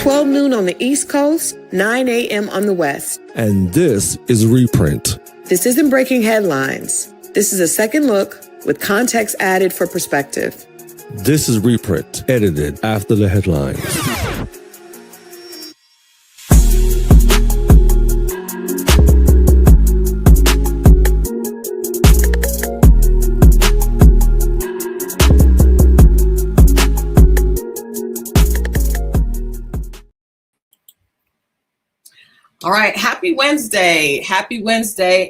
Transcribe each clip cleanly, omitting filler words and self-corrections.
12 noon on the East Coast, 9 a.m. on the West. And this is Reprint. This isn't breaking headlines. This is a second look with context added for perspective. This is Reprint, edited after the headlines. All right, happy Wednesday,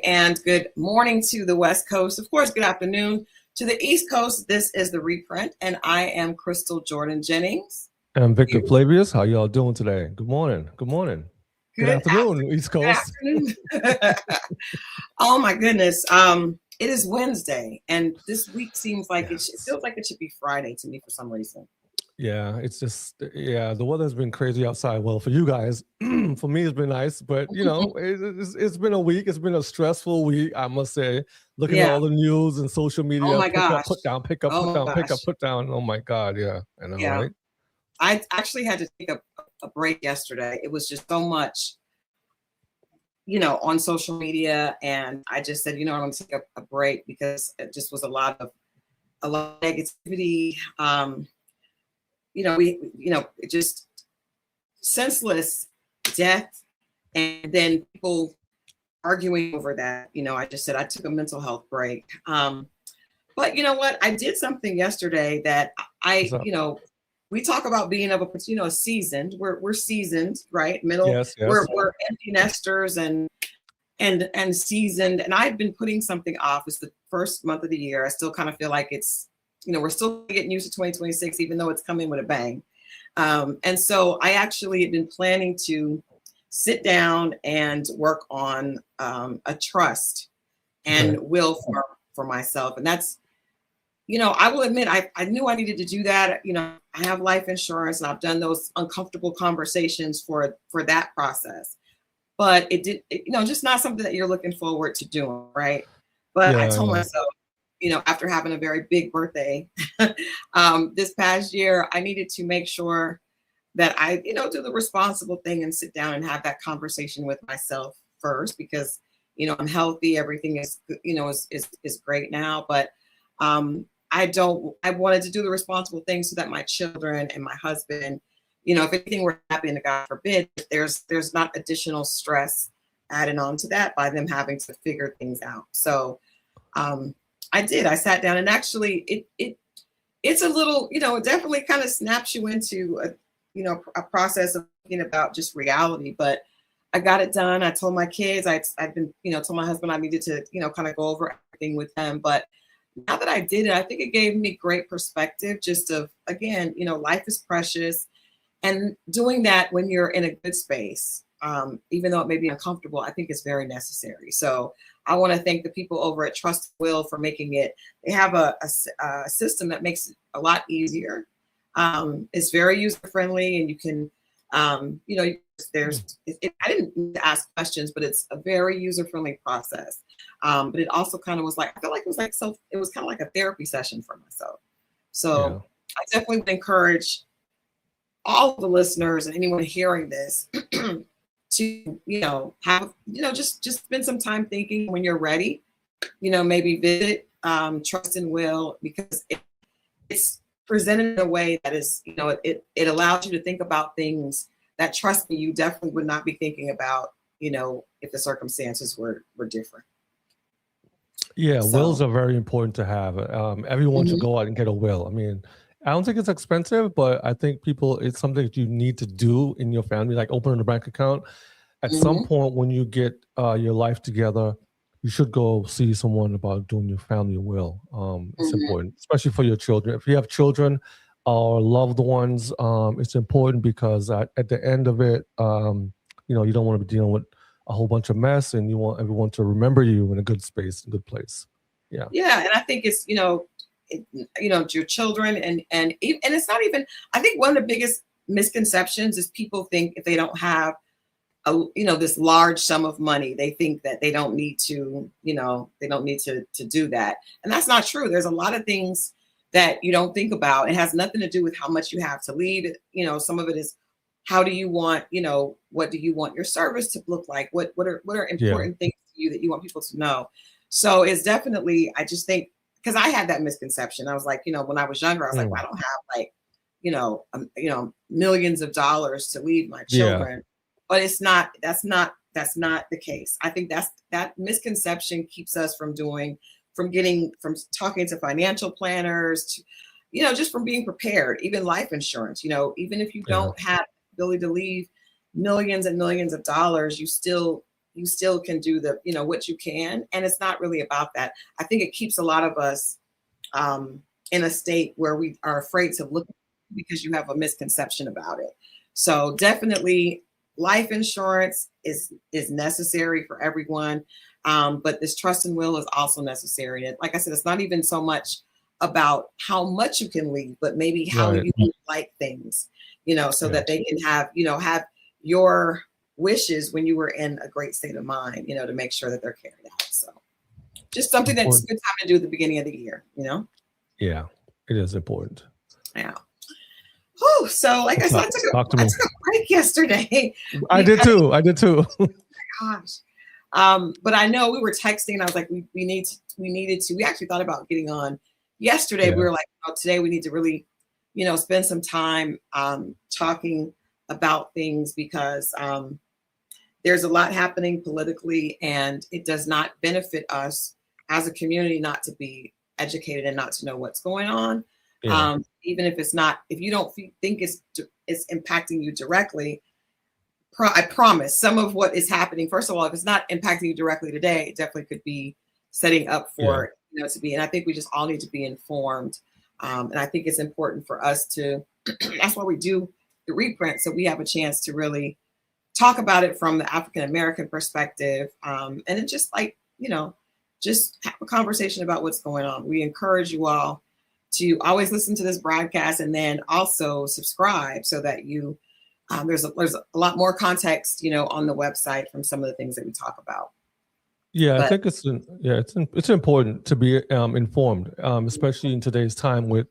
and good morning to the West Coast. Of course, good afternoon to the East Coast. This is the Reprint, and I am Christal Jordan Jennings. I'm Victor Flavius. How y'all doing today? Good morning. Good afternoon, East Coast. Good afternoon. Oh my goodness, it is Wednesday, and this week seems like it feels like it should be Friday to me for some reason. Yeah, it's just, the weather's been crazy outside. Well, for you guys, for me, it's been nice, but you know, it's been a week. It's been a stressful week, I must say. Looking at all the news and social media. Oh my gosh. Put down, pick up, put down, pick up, put down. Oh my God, yeah. I know, right? I actually had to take a break yesterday. It was just so much, on social media, and I just said, I'm going to take a break because it just was a lot of negativity. It just senseless death, and then people arguing over that. I just said I took a mental health break. But you know what? I did something yesterday that we talk about being seasoned. We're seasoned, right? Yes. We're empty nesters and seasoned. And I've been putting something off. It's the first month of the year. I still kind of feel like it's, we're still getting used to 2026, even though it's coming with a bang. And so I actually had been planning to sit down and work on a trust and will for myself. And that's, I will admit, I knew I needed to do that. I have life insurance, and I've done those uncomfortable conversations for that process. But it did, just not something that you're looking forward to doing, right? But I told myself, after having a very big birthday this past year, I needed to make sure that I, do the responsible thing and sit down and have that conversation with myself first, because, I'm healthy. Everything is, is great now. But I wanted to do the responsible thing so that my children and my husband, if anything were to happen, and God forbid, there's not additional stress added on to that by them having to figure things out. So, I sat down, and actually it's a little, it definitely kind of snaps you into a process of thinking about just reality, but I got it done. I told my kids, I've been, told my husband I needed to, kind of go over everything with them. But now that I did it, I think it gave me great perspective just of, again, life is precious, and doing that when you're in a good space, even though it may be uncomfortable, I think it's very necessary. So I want to thank the people over at Trust Will for making it. They have a system that makes it a lot easier. It's very user friendly, and you can, I didn't need to ask questions, but it's a very user friendly process. But it also kind of was like, I feel like it was kind of like a therapy session for myself. So I definitely would encourage all of the listeners and anyone hearing this to, have, just spend some time thinking when you're ready, maybe visit Trust and Will, because it's presented in a way that is, it allows you to think about things that, trust me, you definitely would not be thinking about, if the circumstances were different. Yeah, wills are very important to have. Everyone should go out and get a will. I mean, I don't think it's expensive, but I think it's something that you need to do in your family, like opening a bank account. At some point when you get your life together, you should go see someone about doing your family will. It's important, especially for your children. If you have children or loved ones, it's important because at the end of it, you don't want to be dealing with a whole bunch of mess, and you want everyone to remember you in a good space, a good place. Yeah. Yeah, and I think it's your children, and it's not even. I think one of the biggest misconceptions is people think if they don't have this large sum of money, they think that they don't need to, to do that. And that's not true. There's a lot of things that you don't think about. It has nothing to do with how much you have to leave. Some of it is how do you want, what do you want your service to look like? What are important things to you that you want people to know? So it's definitely, I just think, because I had that misconception. I was like, when I was younger, I was like, well, I don't have like, millions of dollars to leave my children. But it's not, that's not the case. I think that misconception keeps us from talking to financial planners to, just from being prepared, even life insurance, even if you don't have the ability to leave millions and millions of dollars, you still can do the, what you can. And it's not really about that. I think it keeps a lot of us in a state where we are afraid to look, because you have a misconception about it. So definitely life insurance is necessary for everyone. But this trust and will is also necessary. And like I said, it's not even so much about how much you can leave, but maybe how you like things, so that they can have your wishes when you were in a great state of mind, to make sure that they're carried out. So just something that's a good time to do at the beginning of the year, Yeah, it is important. Yeah. Oh, so like I said, I took a break yesterday. I did too. Oh my gosh. But I know we were texting. I was like, we actually thought about getting on yesterday. We were like, today we need to really, spend some time talking about things, because there's a lot happening politically, and it does not benefit us as a community not to be educated and not to know what's going on. Even if if you don't think it's impacting you directly, I promise some of what is happening, first of all, if it's not impacting you directly today, it definitely could be setting up for to be. And I think we just all need to be informed. And I think it's important for us to, that's why we do the reprint. So we have a chance to really talk about it from the African-American perspective. And it just like, just have a conversation about what's going on. We encourage you all to always listen to this broadcast, and then also subscribe, so that you, there's a lot more context, on the website from some of the things that we talk about. I think it's important to be informed, especially in today's time with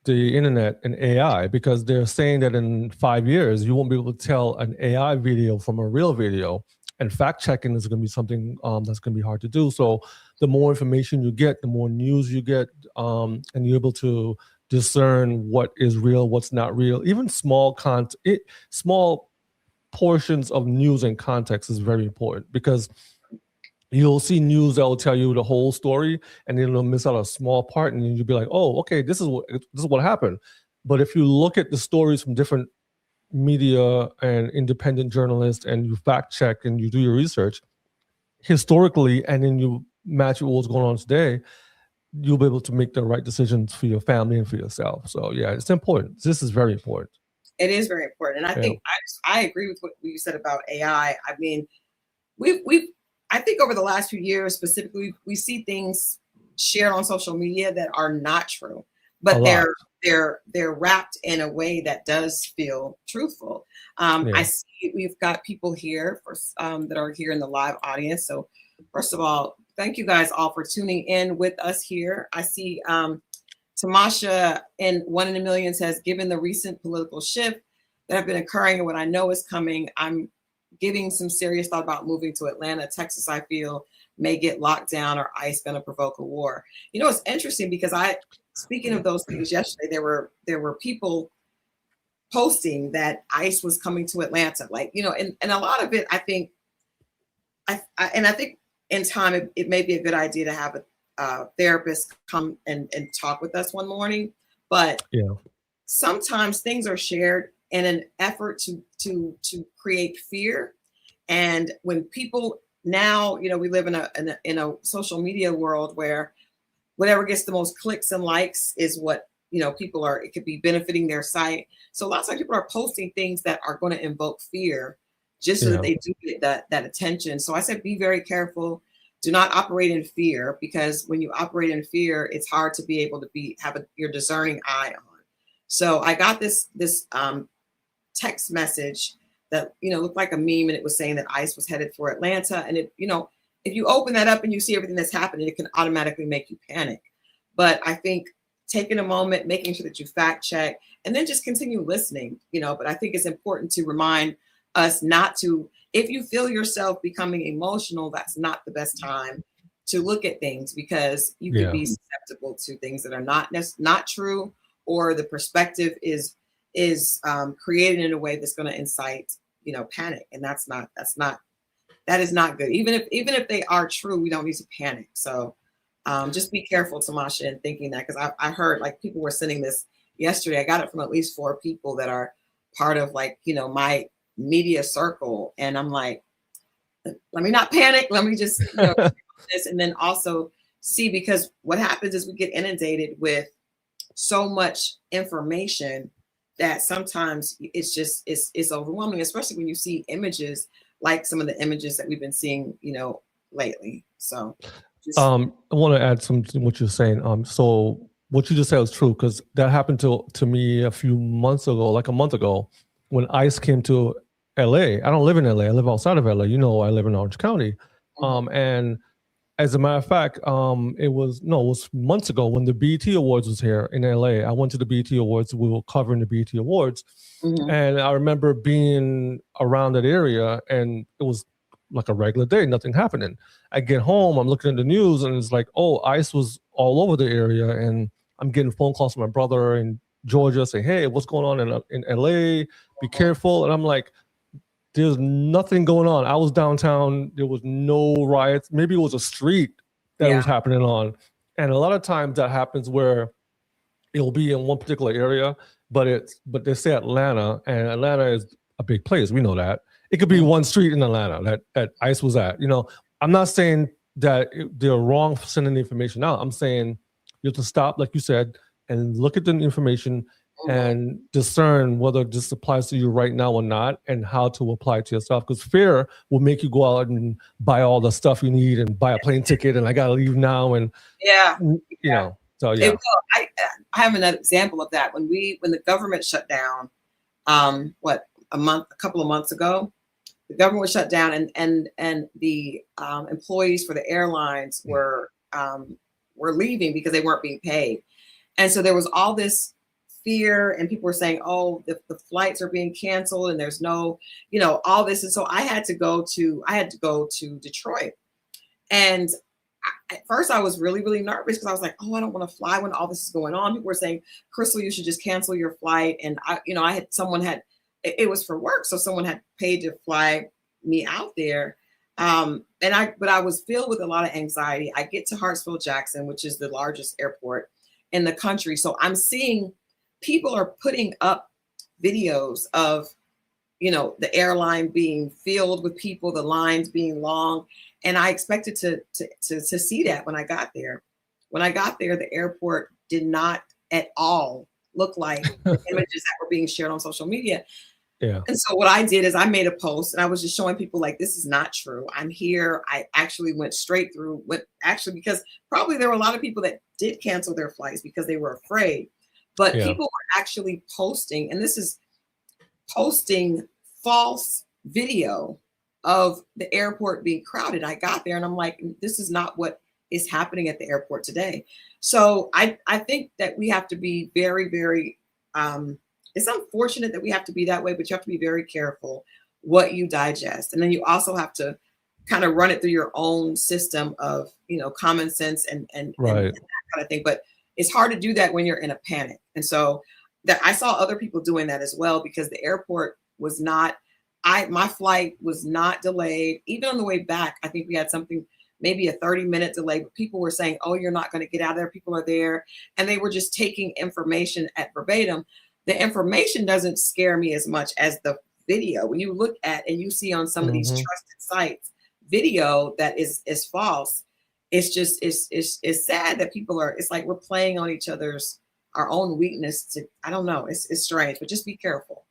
the internet and AI, because they're saying that in 5 years you won't be able to tell an AI video from a real video, and fact checking is going to be something that's going to be hard to do. So the more information you get, the more news you get, and you're able to discern what is real, what's not real. Even small portions of news and context is very important, because you'll see news that will tell you the whole story, and then you'll miss out a small part, and then you'll be like, oh, okay, this is what happened. But if you look at the stories from different media and independent journalists, and you fact check and you do your research historically, and then you match it with what's going on today, you'll be able to make the right decisions for your family and for yourself. So it's important. This is very important. It is very important. And I think I agree with what you said about AI. I mean, I think over the last few years specifically, we see things shared on social media that are not true, but they're wrapped in a way that does feel truthful. I see we've got people here that are here in the live audience. So first of all, thank you guys all for tuning in with us here. I see Tamasha in 1 in a Million says, given the recent political shift that have been occurring and what I know is coming, I'm giving some serious thought about moving to Atlanta. Texas, I feel, may get locked down, or ICE going to provoke a war. It's interesting, because speaking of those things, yesterday there were people posting that ICE was coming to Atlanta, and a lot of it, I think in time it may be a good idea to have a therapist come and talk with us one morning. But sometimes things are shared in an effort to create fear. And when people now, we live in a social media world where whatever gets the most clicks and likes is what, people are, it could be benefiting their site. So lots of people are posting things that are going to invoke fear just so that they do get that attention. So I said, be very careful. Do not operate in fear, because when you operate in fear, it's hard to be able to have your discerning eye on. So I got this text message that, looked like a meme, and it was saying that ICE was headed for Atlanta. And it, if you open that up and you see everything that's happening, it can automatically make you panic. But I think taking a moment, making sure that you fact check, and then just continue listening, but I think it's important to remind us not to, if you feel yourself becoming emotional, that's not the best time to look at things, because you could be susceptible to things that are not true, or the perspective is created in a way that's going to incite, panic. And that is not good. Even if they are true, we don't need to panic. So just be careful, Tamasha, in thinking that, because I heard like people were sending this yesterday. I got it from at least 4 people that are part of my media circle. And I'm like, let me not panic. Let me just, this, and then also see, because what happens is we get inundated with so much information that sometimes it's overwhelming, especially when you see images like some of the images that we've been seeing, lately. So I want to add something to what you're saying. So what you just said was true, because that happened to me a few months ago, like a month ago, when ICE came to LA. I don't live in LA. I live outside of LA. I live in Orange County. And as a matter of fact, it was months ago when the BET Awards was here in LA. I went to the BET Awards. We were covering the BET Awards. And I remember being around that area, and it was like a regular day, nothing happening. I get home, I'm looking at the news, and it's like, oh, ICE was all over the area. And I'm getting phone calls from my brother in Georgia saying, hey, what's going on in LA? Be careful. And I'm like, there's nothing going on. I was downtown. There was no riots. Maybe it was a street that was happening on. And a lot of times that happens where it'll be in one particular area, but they say Atlanta, and Atlanta is a big place. We know that. It could be one street in Atlanta that ICE was at. I'm not saying that they're wrong for sending the information out. I'm saying you have to stop, like you said, and look at the information and discern whether this applies to you right now or not, and how to apply it to yourself. Because fear will make you go out and buy all the stuff you need and buy a plane ticket, and I got to leave now. And so yeah. I have another example of that. When the government shut down, a couple of months ago, the government was shut down, and the employees for the airlines were leaving because they weren't being paid. And so there was all this fear, and people were saying, oh, the flights are being canceled, and there's no, all this. And so I had to go to Detroit. And at first I was really, really nervous, because I was like, oh, I don't want to fly when all this is going on. People were saying, Christal, you should just cancel your flight. And it was for work. So someone had paid to fly me out there. But I was filled with a lot of anxiety. I get to Hartsfield-Jackson, which is the largest airport in the country. So I'm seeing people are putting up videos of, the airline being filled with people, the lines being long. And I expected to see that when I got there. When I got there, the airport did not at all look like the images that were being shared on social media. Yeah. And so what I did is I made a post, and I was just showing people, like, this is not true. I'm here. I actually went straight through because probably there were a lot of people that did cancel their flights because they were afraid. But people were actually posting, and this is posting false video of the airport being crowded. I got there and I'm like, this is not what is happening at the airport today. So I think that we have to be very, very, it's unfortunate that we have to be that way, but you have to be very careful what you digest. And then you also have to kind of run it through your own system of, common sense and that kind of thing. But it's hard to do that when you're in a panic. And so that I saw other people doing that as well, because the airport was not, my flight was not delayed. Even on the way back, I think we had something, maybe a 30-minute delay, but people were saying, oh, you're not going to get out of there. People are there. And they were just taking information at verbatim. The information doesn't scare me as much as the video. When you look at and you see on some of these trusted sites video that is false, it's just, it's sad that people are, it's like we're playing on our own weakness I don't know. It's strange, but just be careful.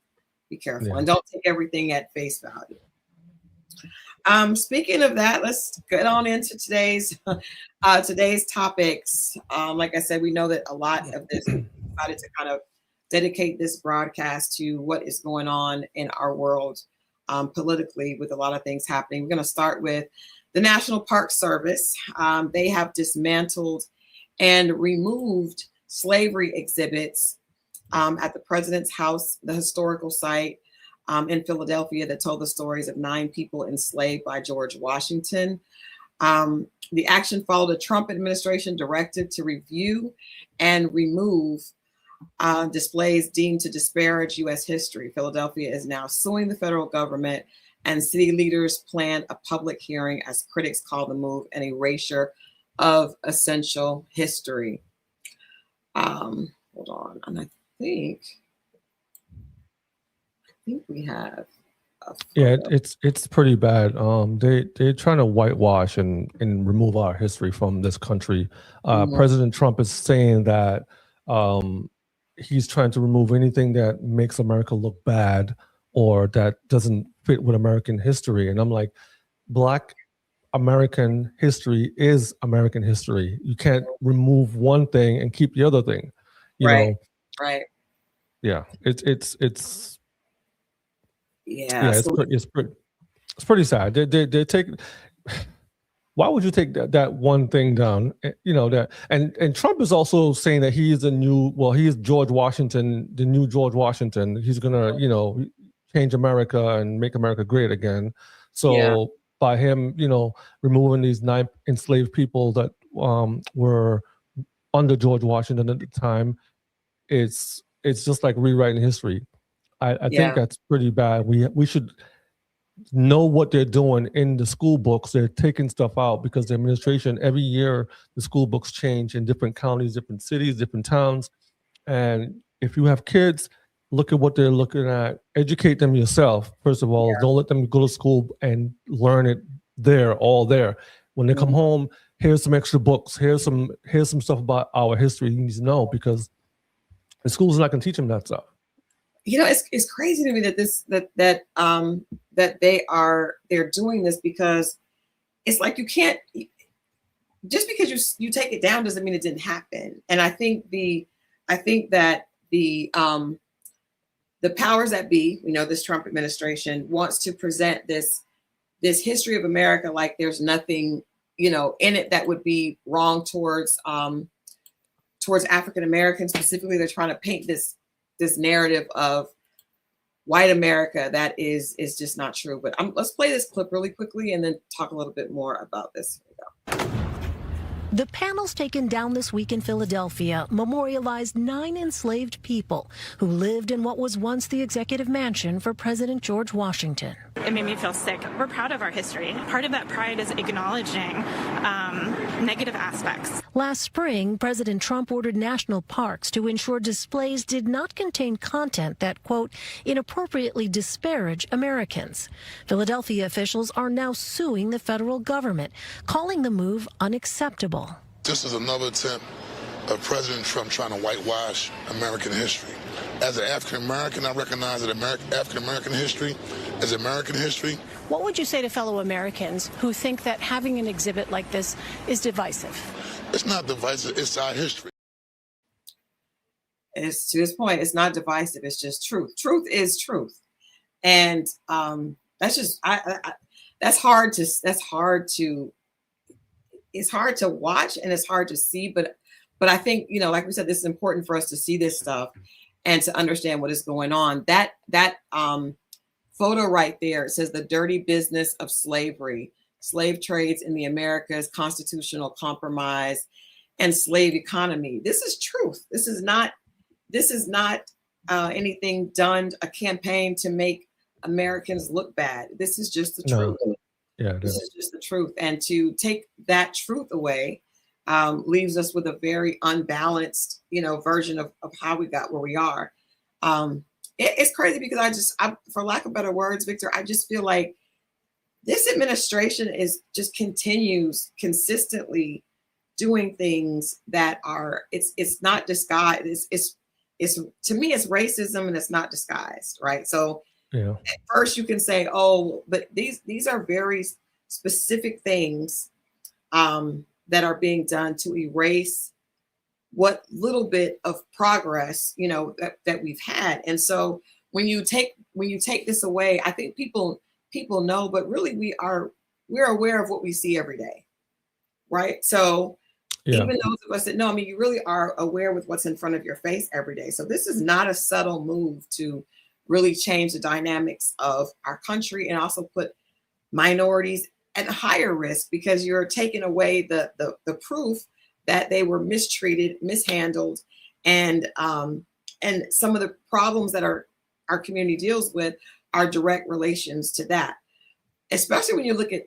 Be careful and don't take everything at face value. Speaking of that, let's get on into today's topics. Like I said, we know that a lot of this decided to kind of dedicate this broadcast to what is going on in our world politically, with a lot of things happening. We're going to start with the National Park Service. They have dismantled and removed slavery exhibits at the President's House, the historical site in Philadelphia, that told the stories of 9 people enslaved by George Washington. The action followed a Trump administration directive to review and remove displays deemed to disparage U.S. history. Philadelphia is now suing the federal government, and city leaders plan a public hearing as critics call the move an erasure of essential history. Hold on, and I think we have. Yeah, it's pretty bad. They're trying to whitewash and remove our history from this country. President Trump is saying that he's trying to remove anything that makes America look bad or that doesn't fit with American history. And I'm like, Black American history is American history. You can't remove one thing and keep the other thing. You know? Right. Yeah, it's pretty sad. They take. Why would you take that one thing down? You know that, and Trump is also saying that he is he is George Washington, the new George Washington. He's gonna, change America and make America great again. So by him, removing these 9 enslaved people that were under George Washington at the time, it's just like rewriting history. I think that's pretty bad. We should know what they're doing in the school books. They're taking stuff out because the administration, every year, the school books change in different counties, different cities, different towns. And if you have kids, look at what they're looking at. Educate them yourself. First of all, don't let them go to school and learn it all there. When they come home, here's some extra books. Here's some stuff about our history you need to know, because the school's not going to teach them that stuff. It's crazy to me that they're doing this, because it's like you can't, just because you take it down doesn't mean it didn't happen. And I think that the powers that be, this Trump administration wants to present this history of America like there's nothing, in it that would be wrong towards African Americans. Specifically, they're trying to paint this narrative of white America that is just not true. But let's play this clip really quickly and then talk a little bit more about this. Here we go. The panels taken down this week in Philadelphia memorialized 9 enslaved people who lived in what was once the executive mansion for President George Washington. It made me feel sick. We're proud of our history. Part of that pride is acknowledging negative aspects. Last spring, President Trump ordered national parks to ensure displays did not contain content that, quote, inappropriately disparage Americans. Philadelphia officials are now suing the federal government, calling the move unacceptable. This is another attempt of President Trump trying to whitewash American history. As an African American, I recognize that African American history is American history. What would you say to fellow Americans who think that having an exhibit like this is divisive? It's not divisive, it's our history. It's, to his point, it's not divisive, it's just truth. Truth is truth. And that's just, it's hard to watch and it's hard to see, but I think, like we said, this is important for us to see this stuff and to understand what is going on. That photo right there, it says the dirty business of slavery, slave trades in the Americas, constitutional compromise, and slave economy. This is truth. This is not anything done, a campaign to make Americans look bad. This is just the truth. Yeah, this is just the truth. And to take that truth away leaves us with a very unbalanced, version of how we got where we are. It's crazy because I, for lack of better words, Victor, I just feel like this administration continues consistently doing things that are, it's not disguised. It's to me, it's racism and it's not disguised, right? So at first you can say, oh, but these are very specific things that are being done to erase what little bit of progress, that we've had. And so when you take this away, I think people know, but really we're aware of what we see every day. Right. So Yeah. Even those of us that know, I mean, you really are aware with what's in front of your face every day. So this is not a subtle move to really change the dynamics of our country and also put minorities at higher risk, because you're taking away the proof that they were mistreated, mishandled, and some of the problems that our community deals with are direct relations to that. Especially when you look at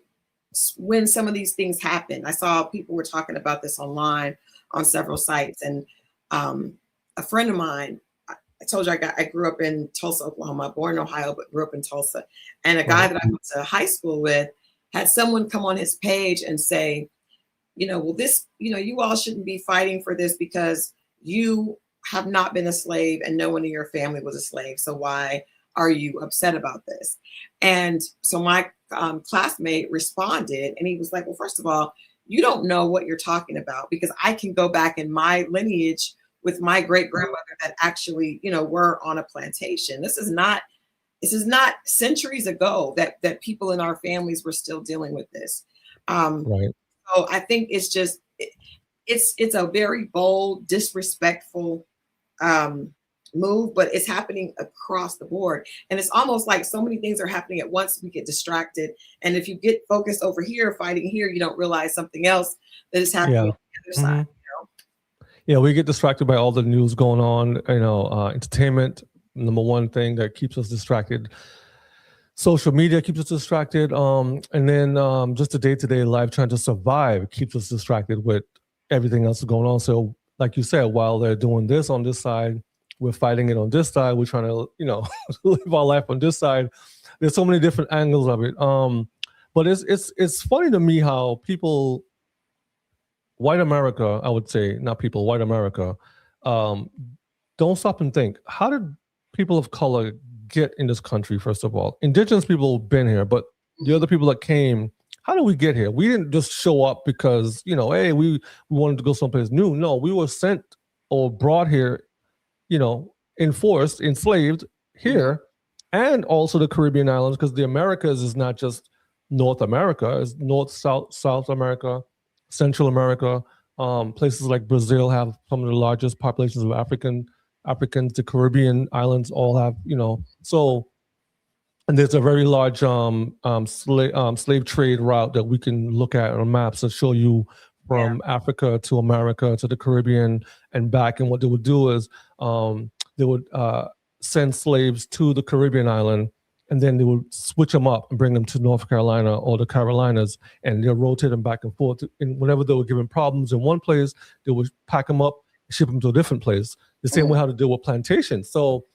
when some of these things happen. I saw people were talking about this online on several sites, and a friend of mine, I told you I grew up in Tulsa, Oklahoma, born in Ohio, but grew up in Tulsa. And a guy that I went to high school with had someone come on his page and say, well, this, you all shouldn't be fighting for this because you have not been a slave and no one in your family was a slave. So why are you upset about this? And so my classmate responded, and he was like, well, first of all, you don't know what you're talking about, because I can go back in my lineage with my great grandmother that actually, were on a plantation. This is not centuries ago that people in our families were still dealing with this. Right. So I think it's just, it's a very bold, disrespectful move, but it's happening across the board. And it's almost like so many things are happening at once, we get distracted. And if you get focused over here, fighting here, you don't realize something else that is happening on the other side. Yeah, we get distracted by all the news going on. Entertainment, number one thing that keeps us distracted. Social media keeps us distracted. And then just the day-to-day life, trying to survive, keeps us distracted with everything else going on. So like you said, while they're doing this on this side, we're fighting it on this side. We're trying to, live our life on this side. There's so many different angles of it. But it's funny to me how people, white America, I would say, not people, white America, don't stop and think, how did people of color get in this country, first of all? Indigenous people have been here, but the other people that came, how did we get here? We didn't just show up because, hey, we wanted to go someplace new. No, we were sent or brought here, enforced, enslaved here, and also the Caribbean islands, because the Americas is not just North America, it's North, South America, Central America. Places like Brazil have some of the largest populations of Africans. The Caribbean islands all have, so, and there's a very large slave trade route that we can look at on maps that show you from Africa to America to the Caribbean and back. And what they would do is they would send slaves to the Caribbean island, and then they would switch them up and bring them to North Carolina or the Carolinas, and they'll rotate them back and forth. And whenever they were given problems in one place, they would pack them up, ship them to a different place. The same way how to deal with plantations. So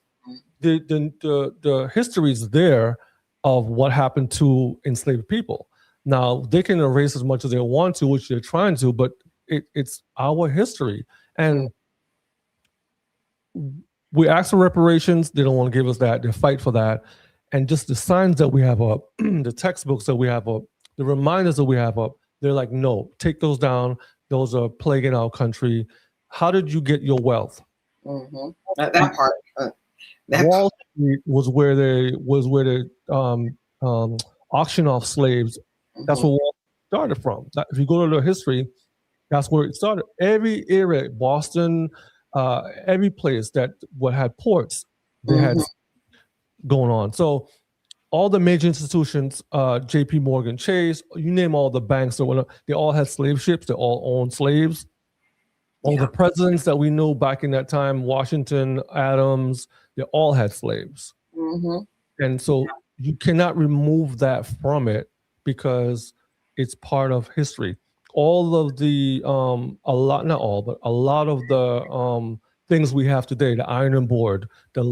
the history is there of what happened to enslaved people. Now, they can erase as much as they want to, which they're trying to, but it's our history. And we ask for reparations. They don't want to give us that. They fight for that. And just the signs that we have up, the textbooks that we have up, the reminders that we have up, they're like, no, take those down. Those are plaguing our country. How did you get your wealth? That part. Wall Street was where they auction off slaves. That's where Wall Street started from. If you go to the history, that's where it started. Every era, Boston, every place that had ports, they had going on. So all the major institutions, J.P. Morgan Chase, you name all the banks, they all had slave ships. They all owned slaves. All the presidents that we knew back in that time, Washington, Adams, they all had slaves. And so you cannot remove that from it because it's part of history. All of the, a lot of the things we have today, the ironing board, the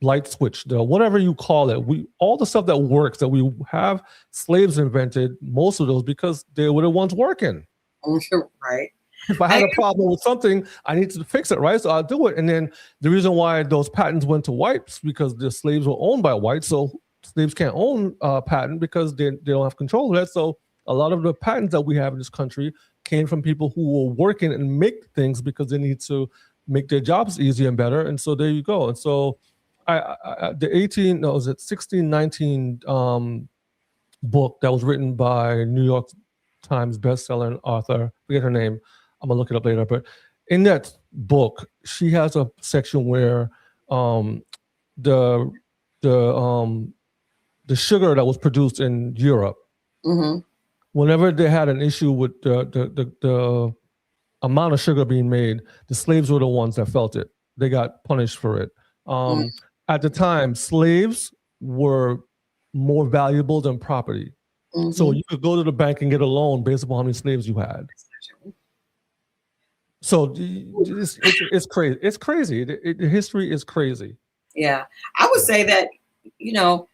light switch, the whatever you call it, all the stuff that works that we have, slaves invented most of those because they were the ones working. Right. If I had a problem with something, I need to fix it, right? So I'll do it. And then the reason why those patents went to whites, because the slaves were owned by whites. So slaves can't own a patent because they don't have control of that. So a lot of the patents that we have in this country came from people who were working and make things because they need to make their jobs easier and better. And so there you go. And so the 1619 book that was written by New York Times best-selling author. Forget her name. I'm gonna look it up later. But in that book, she has a section where the sugar that was produced in Europe, whenever they had an issue with the amount of sugar being made, the slaves were the ones that felt it. They got punished for it. At the time, slaves were more valuable than property. So you could go to the bank and get a loan based upon how many slaves you had. So it's crazy. It's crazy. The history is crazy. Yeah, I would say that, you know,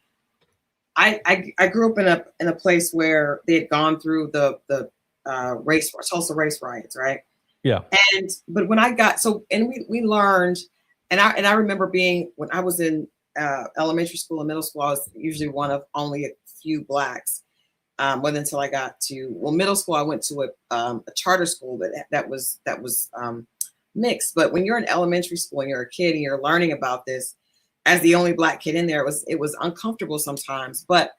I grew up in a place where they had gone through the Tulsa race riots, right? Yeah. But when I got we learned, and I remember being, when I was in elementary school and middle school, I was usually one of only a few blacks. Wasn't until I got to middle school, I went to a charter school that was mixed. But when you're in elementary school and you're a kid and you're learning about this, as the only black kid in there, it was uncomfortable sometimes. But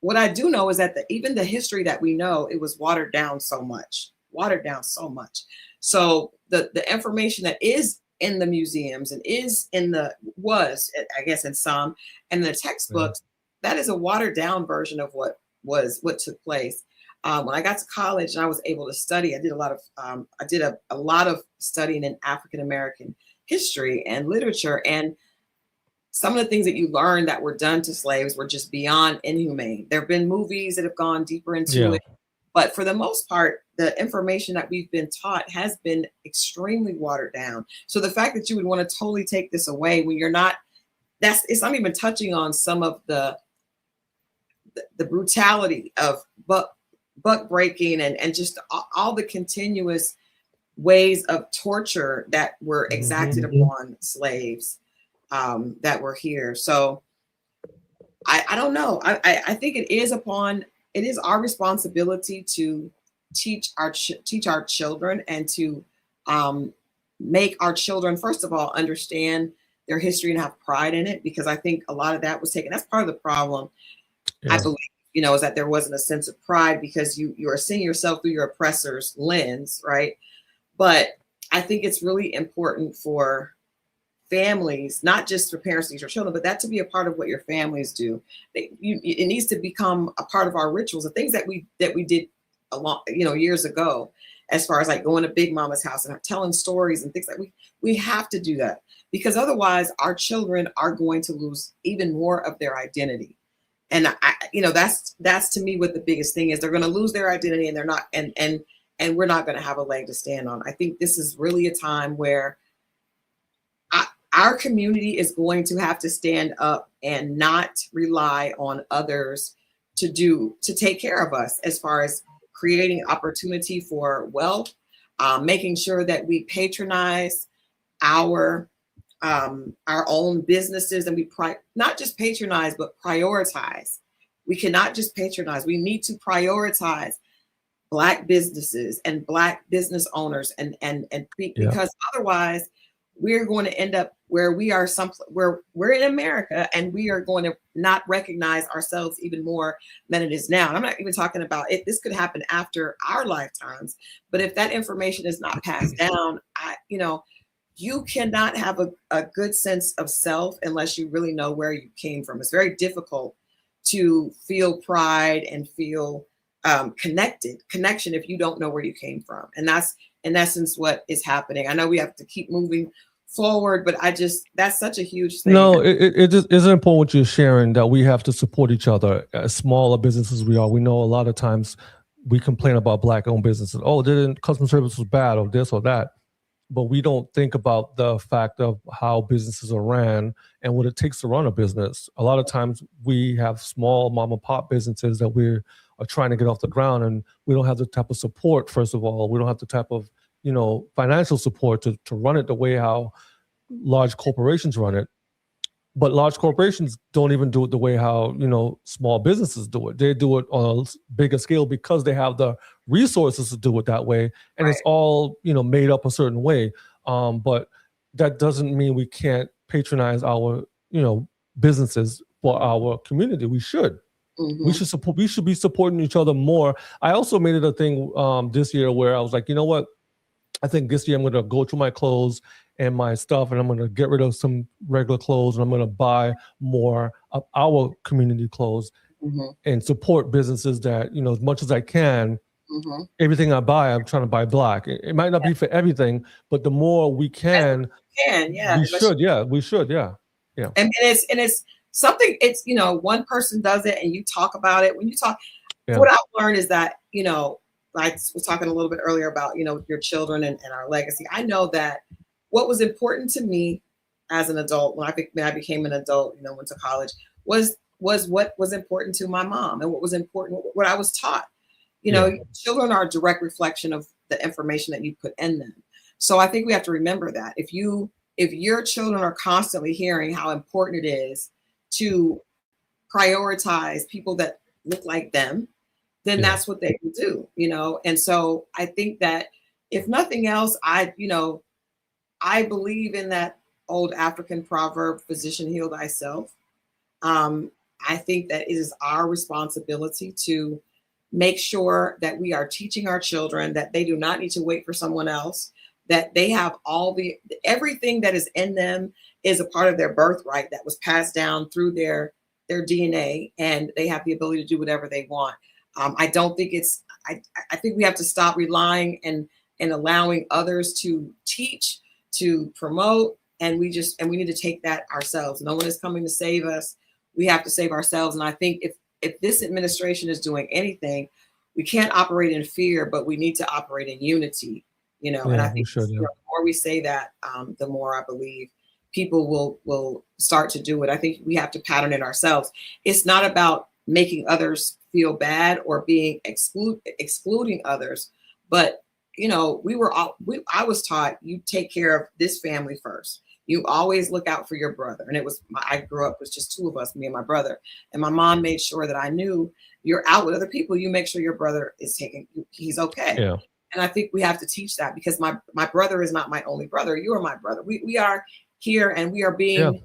what I do know is that even the history that we know, it was watered down so much. So the information that is in the museums and I guess in some, and the textbooks, that is a watered down version of what took place. When I got to college and I was able to study, I did a lot of studying in African American history and literature, and some of the things that you learned that were done to slaves were just beyond inhumane. There have been movies that have gone deeper into it, but for the most part, the information that we've been taught has been extremely watered down. So the fact that you would want to totally take this away when you're not, it's not even touching on some of the brutality of buck breaking and just all the continuous ways of torture that were exacted upon slaves that were here. So I don't know. I think it is our responsibility to teach our children and to make our children, first of all, understand their history and have pride in it, because I think a lot of that was taken. That's part of the problem. I believe, is that there wasn't a sense of pride because you are seeing yourself through your oppressor's lens, right? But I think it's really important for families, not just for parents to teach their children, but that to be a part of what your families do. It needs to become a part of our rituals, the things that we did years ago, as far as like going to Big Mama's house and telling stories and things like we have to do that, because otherwise our children are going to lose even more of their identity. And that's to me what the biggest thing is. They're going to lose their identity, and they're not, and we're not going to have a leg to stand on. I think this is really a time where our community is going to have to stand up and not rely on others to take care of us, as far as creating opportunity for wealth, making sure that we patronize our own businesses, and we not just patronize, but prioritize. We cannot just patronize. We need to prioritize Black businesses and Black business owners, because otherwise we're going to end up where we're in America, and we are going to not recognize ourselves even more than it is now. And I'm not even talking about it. This could happen after our lifetimes, but if that information is not passed down, you cannot have a good sense of self unless you really know where you came from. It's very difficult to feel pride and feel connection if you don't know where you came from. And that's in essence what is happening. I know we have to keep moving forward, but that's such a huge thing. No, it just isn't important what you're sharing, that we have to support each other. As small a business as we are, we know a lot of times we complain about Black-owned businesses. Oh, customer service was bad, or this or that. But we don't think about the fact of how businesses are ran and what it takes to run a business. A lot of times we have small mom and pop businesses that we are trying to get off the ground, and we don't have the type of support. First of all, we don't have the type of financial support to run it the way how large corporations run it. But large corporations don't even do it the way how small businesses do it. They do it on a bigger scale because they have the resources to do it that way, and It's all made up a certain way. But that doesn't mean we can't patronize our businesses for our community. We should. We should be supporting each other more. I also made it a thing this year where I was like, you know what? I think this year I'm going to go through my clothes and my stuff, and I'm going to get rid of some regular clothes, and I'm going to buy more of our community clothes and support businesses that, you know, as much as I can. Everything I buy, I'm trying to buy black. It might not be for everything, but the more we can, we should. And it's something. It's, you know, one person does it, and you talk about it. When you talk, what I've learned is that, you know, I was talking a little bit earlier about, you know, your children and our legacy. I know that what was important to me as an adult, when I became an adult, you know, went to college, was what was important to my mom and what was important, what I was taught. You know, children are a direct reflection of the information that you put in them. So I think we have to remember that if your children are constantly hearing how important it is to prioritize people that look like them, then that's what they will do, you know? And so I think that if nothing else, I believe in that old African proverb, physician, heal thyself. I think that it is our responsibility to make sure that we are teaching our children that they do not need to wait for someone else, that they have everything that is in them is a part of their birthright that was passed down through their DNA, and they have the ability to do whatever they want. I don't think I think we have to stop relying and allowing others to teach, to promote, and we need to take that ourselves. No one is coming to save us. We have to save ourselves. And I think if this administration is doing anything, we can't operate in fear, but we need to operate in unity, you know. And I think the more we say that, the more I believe people will start to do it. I think we have to pattern it ourselves. It's not about making others feel bad or being excluding others, but you know, I was taught you take care of this family first. You always look out for your brother. And I grew up with just two of us, me and my brother. And my mom made sure that I knew you're out with other people. You make sure your brother he's okay. Yeah. And I think we have to teach that, because my brother is not my only brother. You are my brother. We are here, and we are being,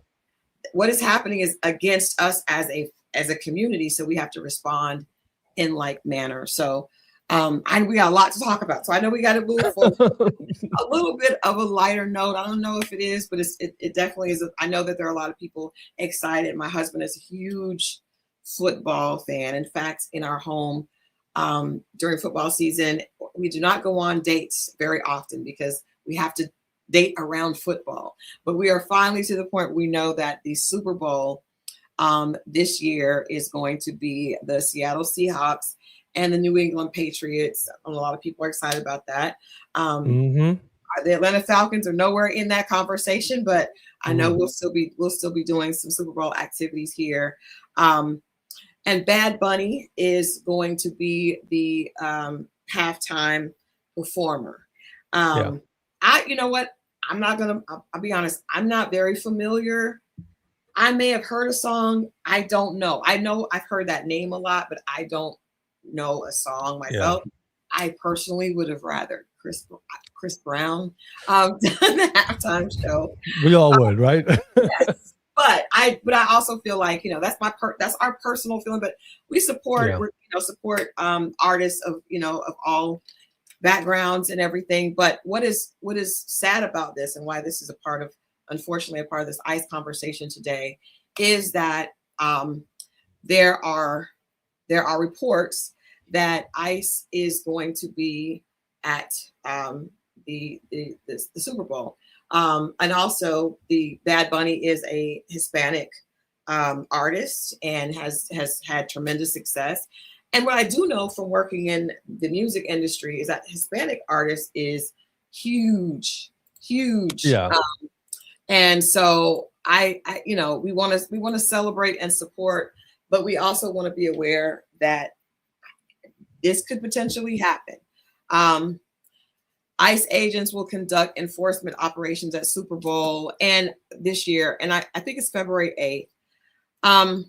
what is happening is against us as a community. So we have to respond in like manner. So and we got a lot to talk about. So I know we got to move forward. A little bit of a lighter note. I don't know if it is, but it definitely is. I know that there are a lot of people excited. My husband is a huge football fan. In fact, in our home, during football season, we do not go on dates very often because we have to date around football. But we are finally to the point where we know that the Super Bowl this year is going to be the Seattle Seahawks and the New England Patriots. A lot of people are excited about that. The Atlanta Falcons are nowhere in that conversation, but I know we'll still be doing some Super Bowl activities here. And Bad Bunny is going to be the halftime performer. You know what? I'll be honest. I'm not very familiar. I may have heard a song. I don't know. I know I've heard that name a lot, but I don't know a song myself. I personally would have rather Chris Brown done the halftime show. We all would, right? Yes. But I also feel like, you know, that's our personal feeling. But we support support artists of all backgrounds and everything. But what is sad about this, and why this is unfortunately a part of this ICE conversation today, is that there are reports that ICE is going to be at the Super Bowl. And also, the Bad Bunny is a Hispanic artist and has had tremendous success. And what I do know from working in the music industry is that Hispanic artist is huge. Yeah. And so I we want to celebrate and support, but we also want to be aware that this could potentially happen. ICE agents will conduct enforcement operations at Super Bowl and this year, and I think it's February 8th.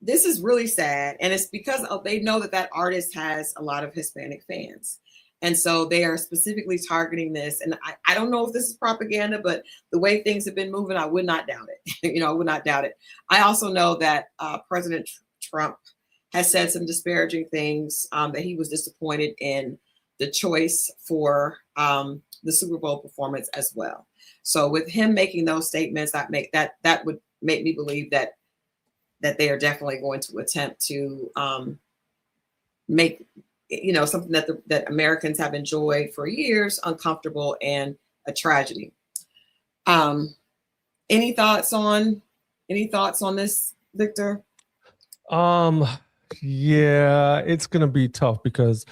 This is really sad, and it's because they know that artist has a lot of Hispanic fans, And so they are specifically targeting this. And I don't know if this is propaganda, but the way things have been moving, I would not doubt it. I would not doubt it. I also know that President Trump has said some disparaging things, that he was disappointed in the choice for the Super Bowl performance as well. So with him making those statements, that would make me believe that they are definitely going to attempt to make something that Americans have enjoyed for years uncomfortable and a tragedy. Any thoughts on this, Victor? Yeah, it's gonna be tough because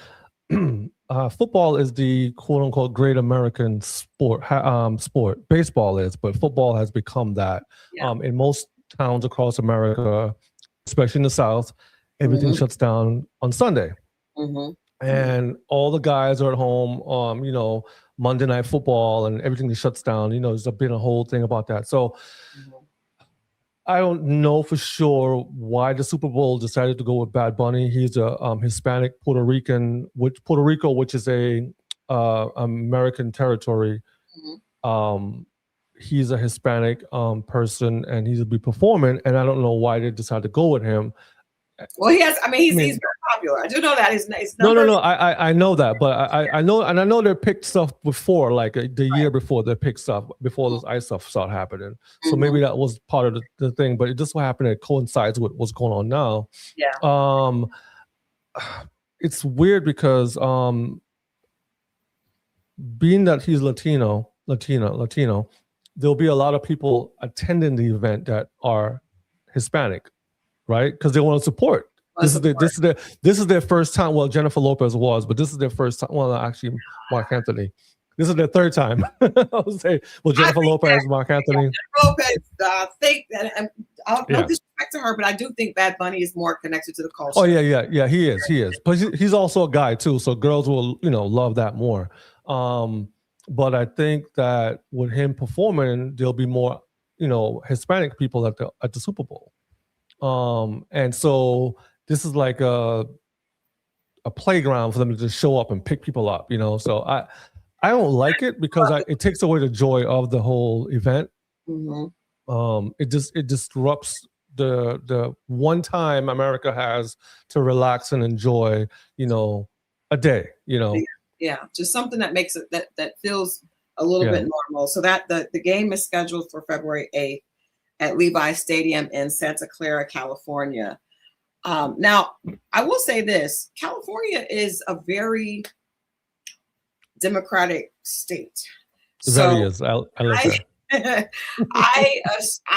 football is the quote unquote great American sport. Sport baseball is, but football has become that. Yeah. In most towns across America, especially in the South, everything shuts down on Sunday. And all the guys are at home, Monday Night Football, and everything shuts down. There's been a whole thing about that. So I don't know for sure why the Super Bowl decided to go with Bad Bunny. He's a Hispanic Puerto Rican, Puerto Rico, which is a American territory. He's a Hispanic person, and he's will be performing. And I don't know why they decided to go with him. Well, he's very popular. I do know that his No. I know that, but I know, and I know they picked stuff before, like the year before they picked stuff before this ice stuff started happening. So maybe that was part of the thing, but it just so happened it coincides with what's going on now. Yeah. It's weird because being that he's Latino, there'll be a lot of people attending the event that are Hispanic. Right, because they want to support. This is their first time. Well, Jennifer Lopez was, but this is their first time. Well, actually, Mark Anthony. This is their third time. I would say, well, Jennifer Lopez, Mark Anthony. Jennifer Lopez, think that, and no disrespect to her, but I do think Bad Bunny is more connected to the culture. Oh yeah, he is. But he's also a guy too, so girls will love that more. But I think that with him performing, there'll be more Hispanic people at the Super Bowl. And so this is like a playground for them to just show up and pick people up, So I don't like it because it takes away the joy of the whole event. It disrupts the one time America has to relax and enjoy, a day, Yeah, just something that makes it that feels a little bit normal. So that the game is scheduled for February 8th. At Levi Stadium in Santa Clara, California. Now, I will say this: California is a very democratic state. That is. I like that. I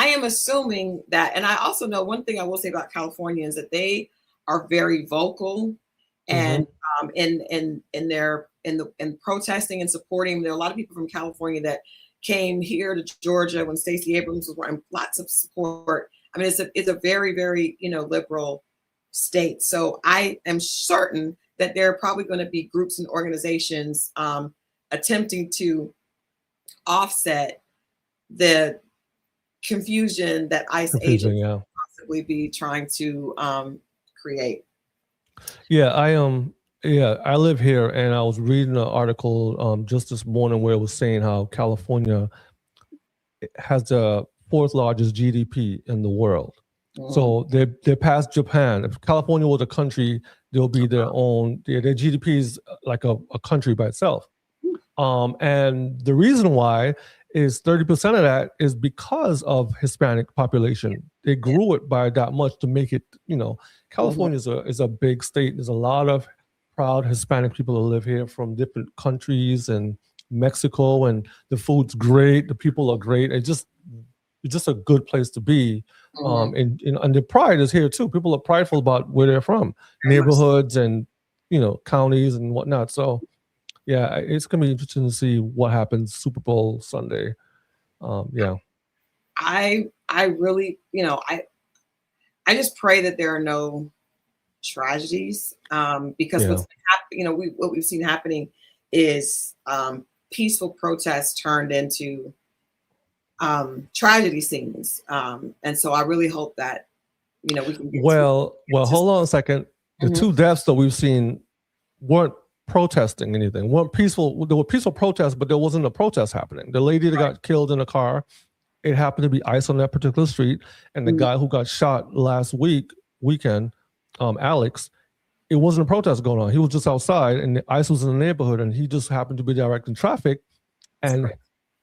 am assuming that, and I also know one thing I will say about Californians that they are very vocal, and in protesting and supporting. There are a lot of people from California that came here to Georgia when Stacey Abrams was running, lots of support. I mean, it's a very, very, liberal state. So I am certain that there are probably going to be groups and organizations attempting to offset the confusion that ICE agents possibly be trying to create. Yeah, I live here, and I was reading an article just this morning where it was saying how California has the fourth largest GDP in the world. So they're past Japan. If California was a country, they'll be their own. Their GDP is like a country by itself. And the reason why is 30% of that is because of Hispanic population. They grew it by that much to make it. California is a big state. There's a lot of proud Hispanic people who live here from different countries and Mexico, and the food's great. The people are great. It's just a good place to be. And the pride is here too. People are prideful about where they're from, neighborhoods and counties and whatnot. So yeah, it's gonna be interesting to see what happens Super Bowl Sunday. I really, I just pray that there are no tragedies, because what's happening, what we've seen happening is peaceful protests turned into tragedy scenes, and so I really hope that we can get well hold on a second. The two deaths that we've seen weren't protesting anything. Weren't peaceful. There were peaceful protests, but there wasn't a protest happening. The lady that got killed in a car, it happened to be ICE on that particular street, and the guy who got shot last weekend, Alex, it wasn't a protest going on. He was just outside, and the ICE was in the neighborhood, and he just happened to be directing traffic, and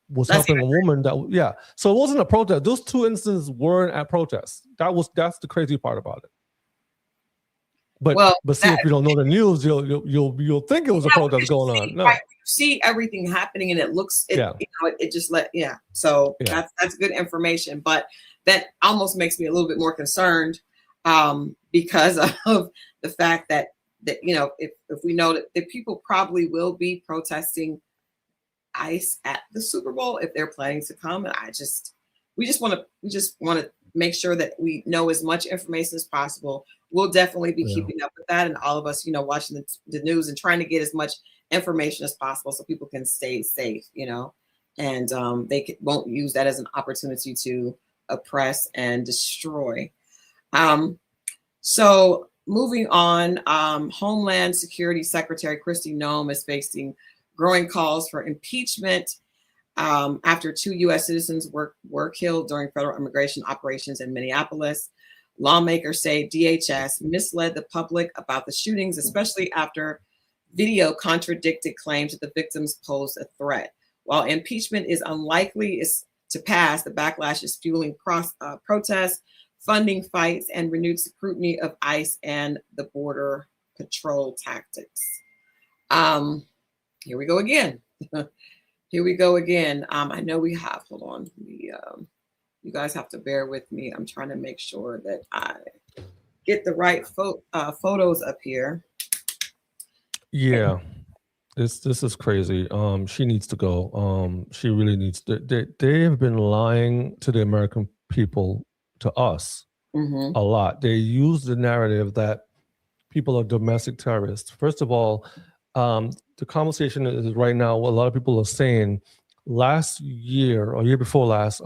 was helping a woman that. So it wasn't a protest. Those two instances weren't at protests. That's the crazy part about it. But see, if you don't know the news, you'll think it was a protest going on. No. Right, you see everything happening, and it looks, it just So that's good information. But that almost makes me a little bit more concerned because of the fact that if we know that people probably will be protesting ICE at the Super Bowl if they're planning to come, and we just want to make sure that we know as much information as possible. We'll definitely be keeping up with that, and all of us, watching the news and trying to get as much information as possible so people can stay safe, and they won't use that as an opportunity to oppress and destroy. So moving on, Homeland Security Secretary Kristi Noem is facing growing calls for impeachment after 2 U.S. citizens were killed during federal immigration operations in Minneapolis. Lawmakers say DHS misled the public about the shootings, especially after video contradicted claims that the victims posed a threat. While impeachment is unlikely to pass, the backlash is fueling protests, funding fights, and renewed scrutiny of ICE and the Border Patrol tactics. Here we go again. I know we have, hold on. You guys have to bear with me. I'm trying to make sure that I get the right photos up here. Yeah, this is crazy. She needs to go. She really needs to. They have been lying to the American people, to us, a lot. They use the narrative that people are domestic terrorists. First of all, the conversation is right now, what a lot of people are saying, last year or year before last,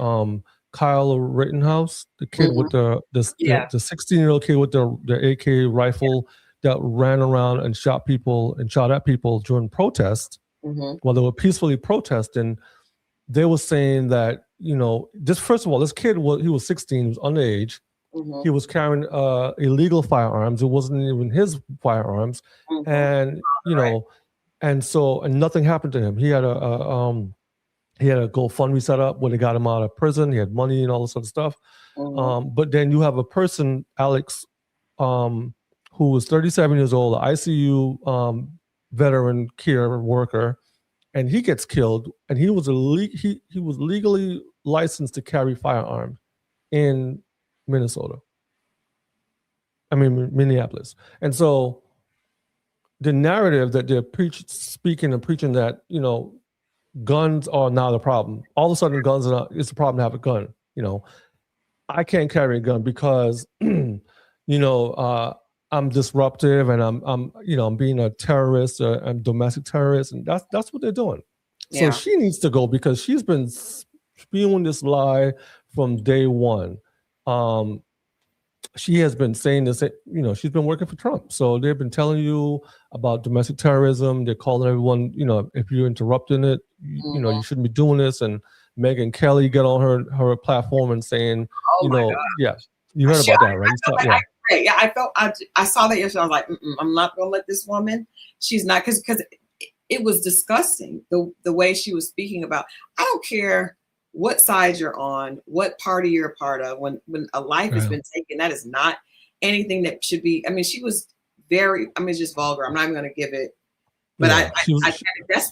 Kyle Rittenhouse, the kid with the 16-year-old kid with the AK rifle that ran around and shot at people during protests while they were peacefully protesting. They were saying that, first of all, this kid he was 16, he was underage. He was carrying illegal firearms. It wasn't even his firearms. And, and nothing happened to him. He had a GoFundMe set up where they got him out of prison. He had money and all this other stuff. But then you have a person, Alex, who was 37 years old, an ICU veteran care worker, and he gets killed. And he was legally licensed to carry firearms in Minnesaulis. Minneapolis. And so the narrative that they're speaking and preaching that, guns are not a problem. All of a sudden, it's a problem to have a gun. I can't carry a gun because, I'm disruptive and I'm being a terrorist, a domestic terrorist, and that's what they're doing. So she needs to go because she's been spewing this lie from day one. She has been saying this, she's been working for Trump. So they've been telling you about domestic terrorism. They're calling everyone, if you're interrupting it, you shouldn't be doing this. And Megyn Kelly got on her platform and saying, you heard about that, right? I saw that yesterday. I was like, I'm not going to let this woman. She's not, because it was disgusting the way she was speaking about. I don't care what side you're on, what party you're a part of. When a life has been taken, that is not anything that should be. She was just vulgar. I'm not even going to give it. But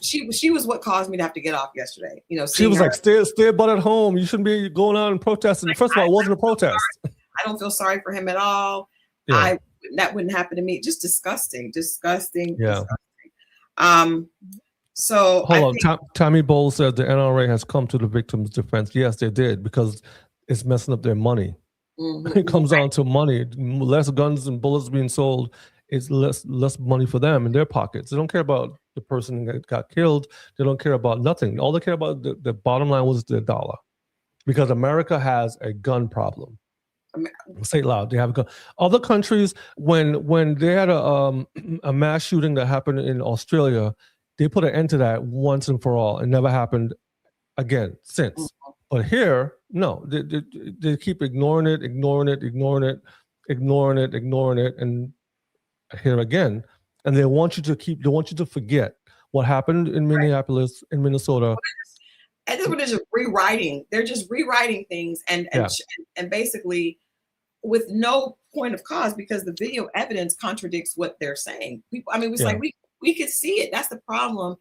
she was what caused me to have to get off yesterday. She was like, stay butt at home. You shouldn't be going out and protesting. First of all, it wasn't a protest. I don't feel sorry for him at all. That wouldn't happen to me. Just disgusting. Yeah. So hold on. Tommy Bowles said the NRA has come to the victims' defense. Yes, they did, because it's messing up their money. It comes down to money. Less guns and bullets being sold, it's less money for them in their pockets. They don't care about the person that got killed. They don't care about nothing. All they care about, the bottom line was the dollar, because America has a gun problem. Say it loud. They have a gun. Other countries, when they had a mass shooting that happened in Australia, they put an end to that once and for all. It never happened again since. But here, no, they keep ignoring it, and here again, and they want you to forget what happened in Minneapolis, in Minnesota. And they're just rewriting. They're just rewriting things and basically with no point of cause, because the video evidence contradicts what they're saying. People, I mean, it's like we could see it. That's the problem.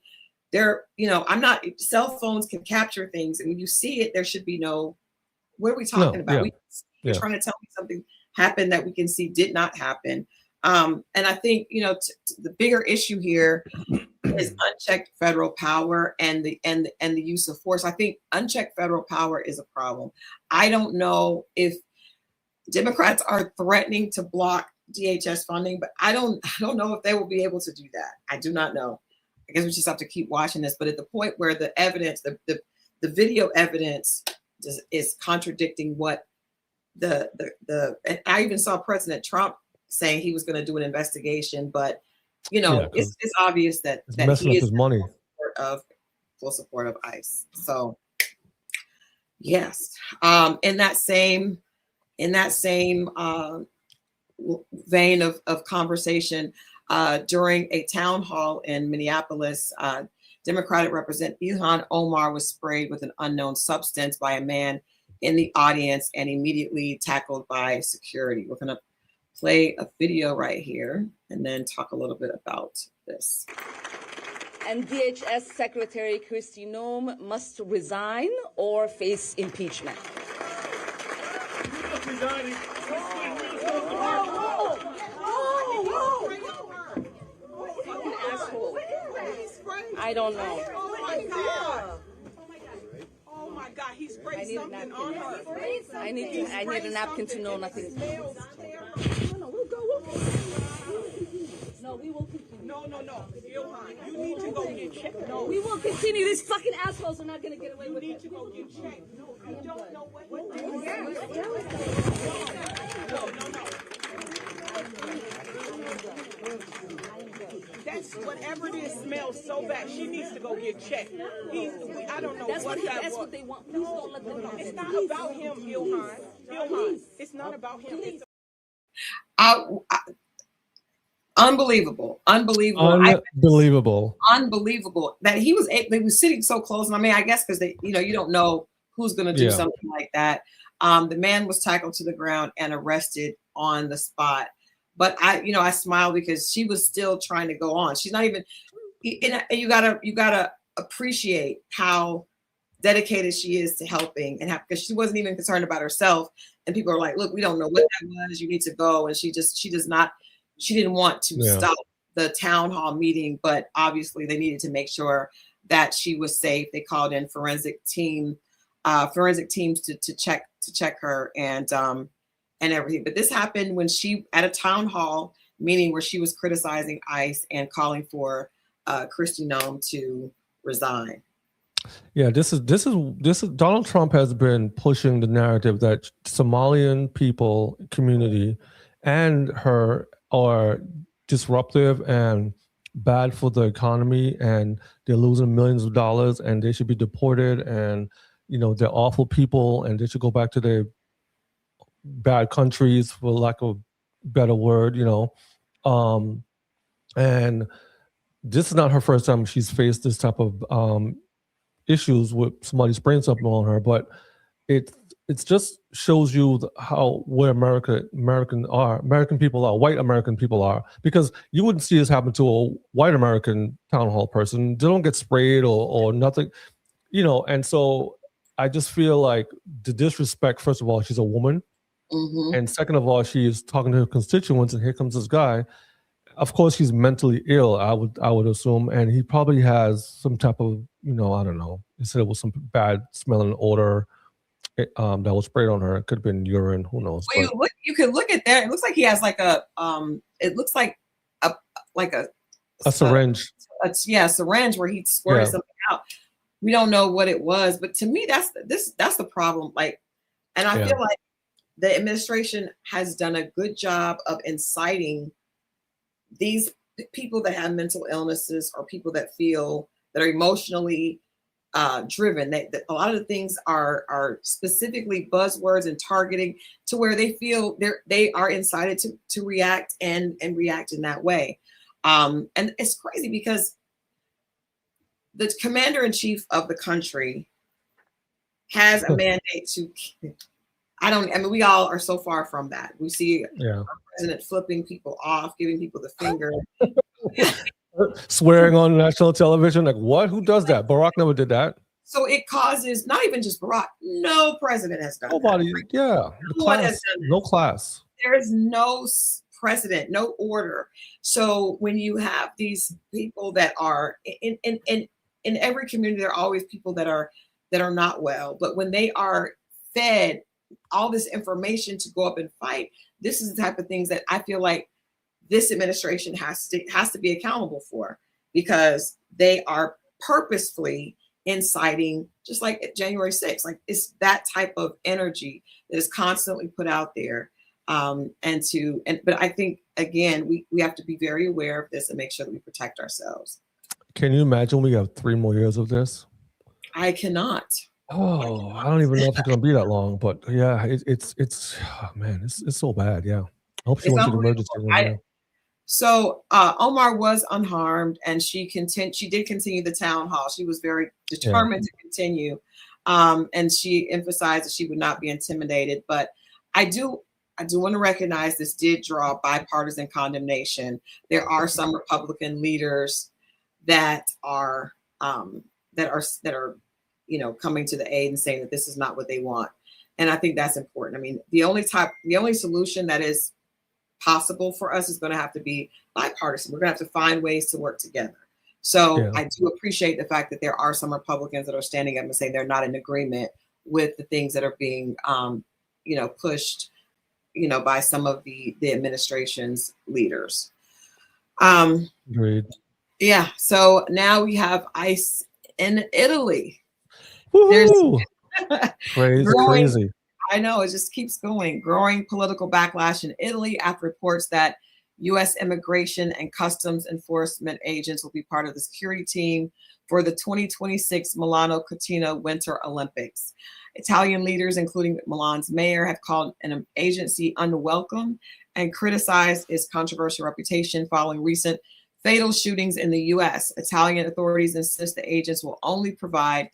Cell phones can capture things, and when you see it, there should be no. What are we talking about? You're trying to tell me something happened that we can see did not happen. And I think the bigger issue here is unchecked federal power and the use of force. I think unchecked federal power is a problem. I don't know if Democrats are threatening to block DHS funding, but I don't know if they will be able to do that. I do not know. I guess we just have to keep watching this. But at the point where the evidence, the video evidence is contradicting what and I even saw President Trump saying he was going to do an investigation, but it's obvious that messing he up is his money. Full support of ICE. So yes, in that same vein of conversation, during a town hall in Minneapolis, Democratic Representative Ilhan Omar was sprayed with an unknown substance by a man in the audience and immediately tackled by security. We're going to play a video right here and then talk a little bit about this. And DHS Secretary Kristi Noem must resign or face impeachment. I don't know. Oh my God. Oh my God, he sprayed something on her. I need a napkin to know nothing. No, we'll go. No, we will continue. No. Ilhan, you need to go get checked. No, we will continue. These fucking assholes are not going to get away with it. You need to go get checked. No, I don't know what That's whatever it is smells so bad. She needs to go get checked. I don't know that's what that That's was. what they want. Please don't let them know. It's not about him, Ilhan. It's not about him. It's Unbelievable that he was sitting so close. And I mean, I guess because you don't know who's going to do something like that. The man was tackled to the ground and arrested on the spot. But I smiled because she was still trying to go on. She's not even. You gotta appreciate how dedicated she is to helping because she wasn't even concerned about herself. And people are like, "Look, we don't know what that was. You need to go." And she didn't want to stop the town hall meeting, but obviously they needed to make sure that she was safe. They called in forensic teams to check her and everything. But this happened when she at a town hall meeting where she was criticizing ICE and calling for Kristi Noem to resign. Yeah, this is Donald Trump has been pushing the narrative that Somalian community and her are disruptive and bad for the economy, and they're losing millions of dollars, and they should be deported, and they're awful people, and they should go back to their bad countries, for lack of a better word. And this is not her first time she's faced this type of issues with somebody spraying something on her, but it just shows you where American people are, white American people are, because you wouldn't see this happen to a white American town hall person. They don't get sprayed or nothing, and so I just feel like the disrespect, first of all, she's a woman. Mm-hmm. And second of all, she is talking to her constituents, and here comes this guy. Of course, he's mentally ill, I would assume, and he probably has some type of, I don't know. He said it was some bad smelling odor that was sprayed on her. It could have been urine. Who knows? Well, you can look at that. It looks like he has like a syringe. A syringe where he squirted something out. We don't know what it was, but to me, that's the problem. Like, and I feel like the administration has done a good job of inciting these people that have mental illnesses or people that feel that are emotionally driven. A lot of the things are specifically buzzwords and targeting to where they feel they are incited to react and react in that way. And it's crazy because the commander-in-chief of the country has a mandate to. I mean, we all are so far from that. We see our president flipping people off, giving people the finger. Swearing on national television. Like, what? Who does that? Barack never did that. So it causes, not even just Barack, no president has done Nobody, that. yeah. No one has done that. No class. There is no precedent, no order. So when you have these people that are in every community, there are always people that are not well. But when they are fed all this information to go up and fight, this is the type of things that I feel like this administration has to be accountable for, because they are purposefully inciting, just like January 6th. Like, it's that type of energy that is constantly put out there. But I think, again, we have to be very aware of this and make sure that we protect ourselves. Can you imagine we have 3 more years of this? I cannot. Oh, I don't even know if it's going to be that long, but yeah, it's oh, man, it's so bad. Yeah. I hope she went to the emergency room. So Omar was unharmed, and she did continue the town hall. She was very determined to continue. And she emphasized that she would not be intimidated. But I do want to recognize this did draw bipartisan condemnation. There are some Republican leaders that are coming to the aid and saying that this is not what they want. And I think that's important. I mean, the only solution that is possible for us is going to have to be bipartisan. We're going to have to find ways to work together. So I do appreciate the fact that there are some Republicans that are standing up and saying they're not in agreement with the things that are being, pushed, by some of the administration's leaders. Agreed. Yeah. So now we have ICE in Italy. Crazy. I know, it just keeps going. Growing political backlash in Italy after reports that U.S. immigration and customs enforcement agents will be part of the security team for the 2026 Milano Cortina Winter Olympics. Italian leaders, including Milan's mayor, have called an agency unwelcome and criticized its controversial reputation following recent fatal shootings in the U.S. Italian authorities insist the agents will only provide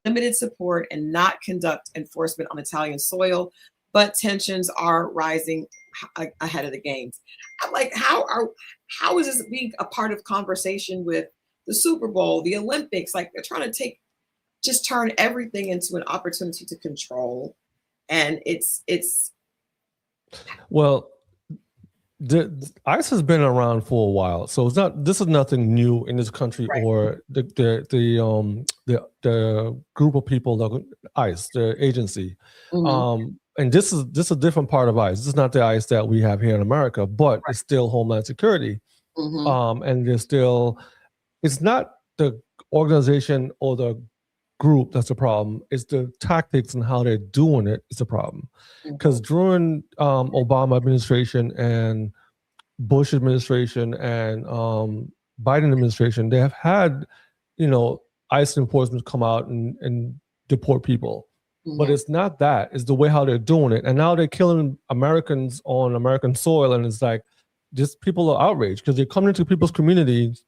limited support and not conduct enforcement on Italian soil, but tensions are rising ahead of the games. I'm like, how is this being a part of conversation with the Super Bowl, the Olympics? Like, they're trying to turn everything into an opportunity to control. And it's well, ICE has been around for a while, so this is nothing new in this country, right? Or the group of people, the ICE, the agency. Mm-hmm. And this is a different part of ICE. This is not the ICE that we have here in America, but it's still Homeland Security. Mm-hmm. And it's not the organization or the group that's a problem. It's the tactics and how they're doing it is a problem. Because during Obama administration and Bush administration and Biden administration, they have had, ICE enforcement come out and deport people. Mm-hmm. But it's not that. It's the way how they're doing it. And now they're killing Americans on American soil. And it's like, just people are outraged because they're coming into people's communities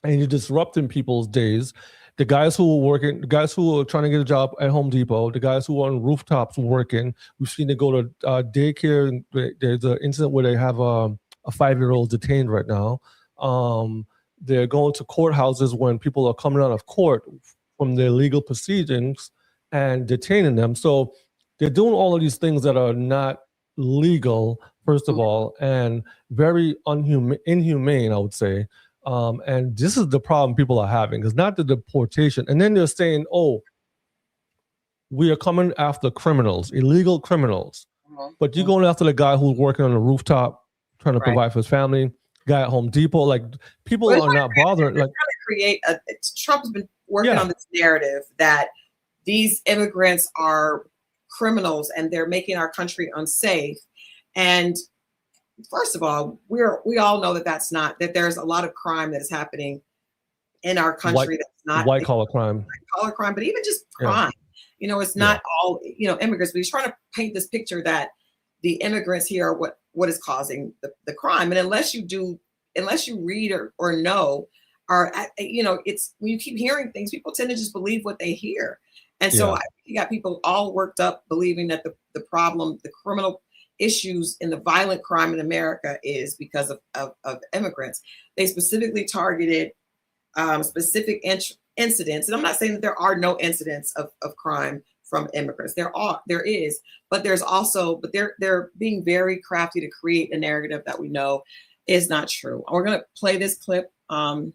and you're disrupting people's days. The guys who are working, the guys who are trying to get a job at Home Depot, the guys who are on rooftops working, we've seen them go to daycare. And there's an incident where they have a 5-year-old detained right now. They're going to courthouses when people are coming out of court from their legal proceedings and detaining them. So they're doing all of these things that are not legal, first of all, and very inhumane, I would say. And this is the problem people are having. It's not the deportation. And then they're saying, we are coming after criminals, illegal criminals. Mm-hmm. But you're going after the guy who's working on the rooftop, trying to provide for his family, guy at Home Depot. Like, people are not bothered. Like, Trump's been working on this narrative that these immigrants are criminals, and they're making our country unsafe. And first of all, we all know that there's a lot of crime that is happening in our country that's not white collar crime. White collar crime, but even just crime. It's not all immigrants. But he's trying to paint this picture that the immigrants here are what is causing the crime. And unless you read or know, it's when you keep hearing things, people tend to just believe what they hear. And so you got people all worked up believing that the problem, the criminal issues and the violent crime in America is because of immigrants. They specifically targeted specific incidents. And I'm not saying that there are no incidents of crime from immigrants. There is, but they're being very crafty to create a narrative that we know is not true. We're going to play this clip and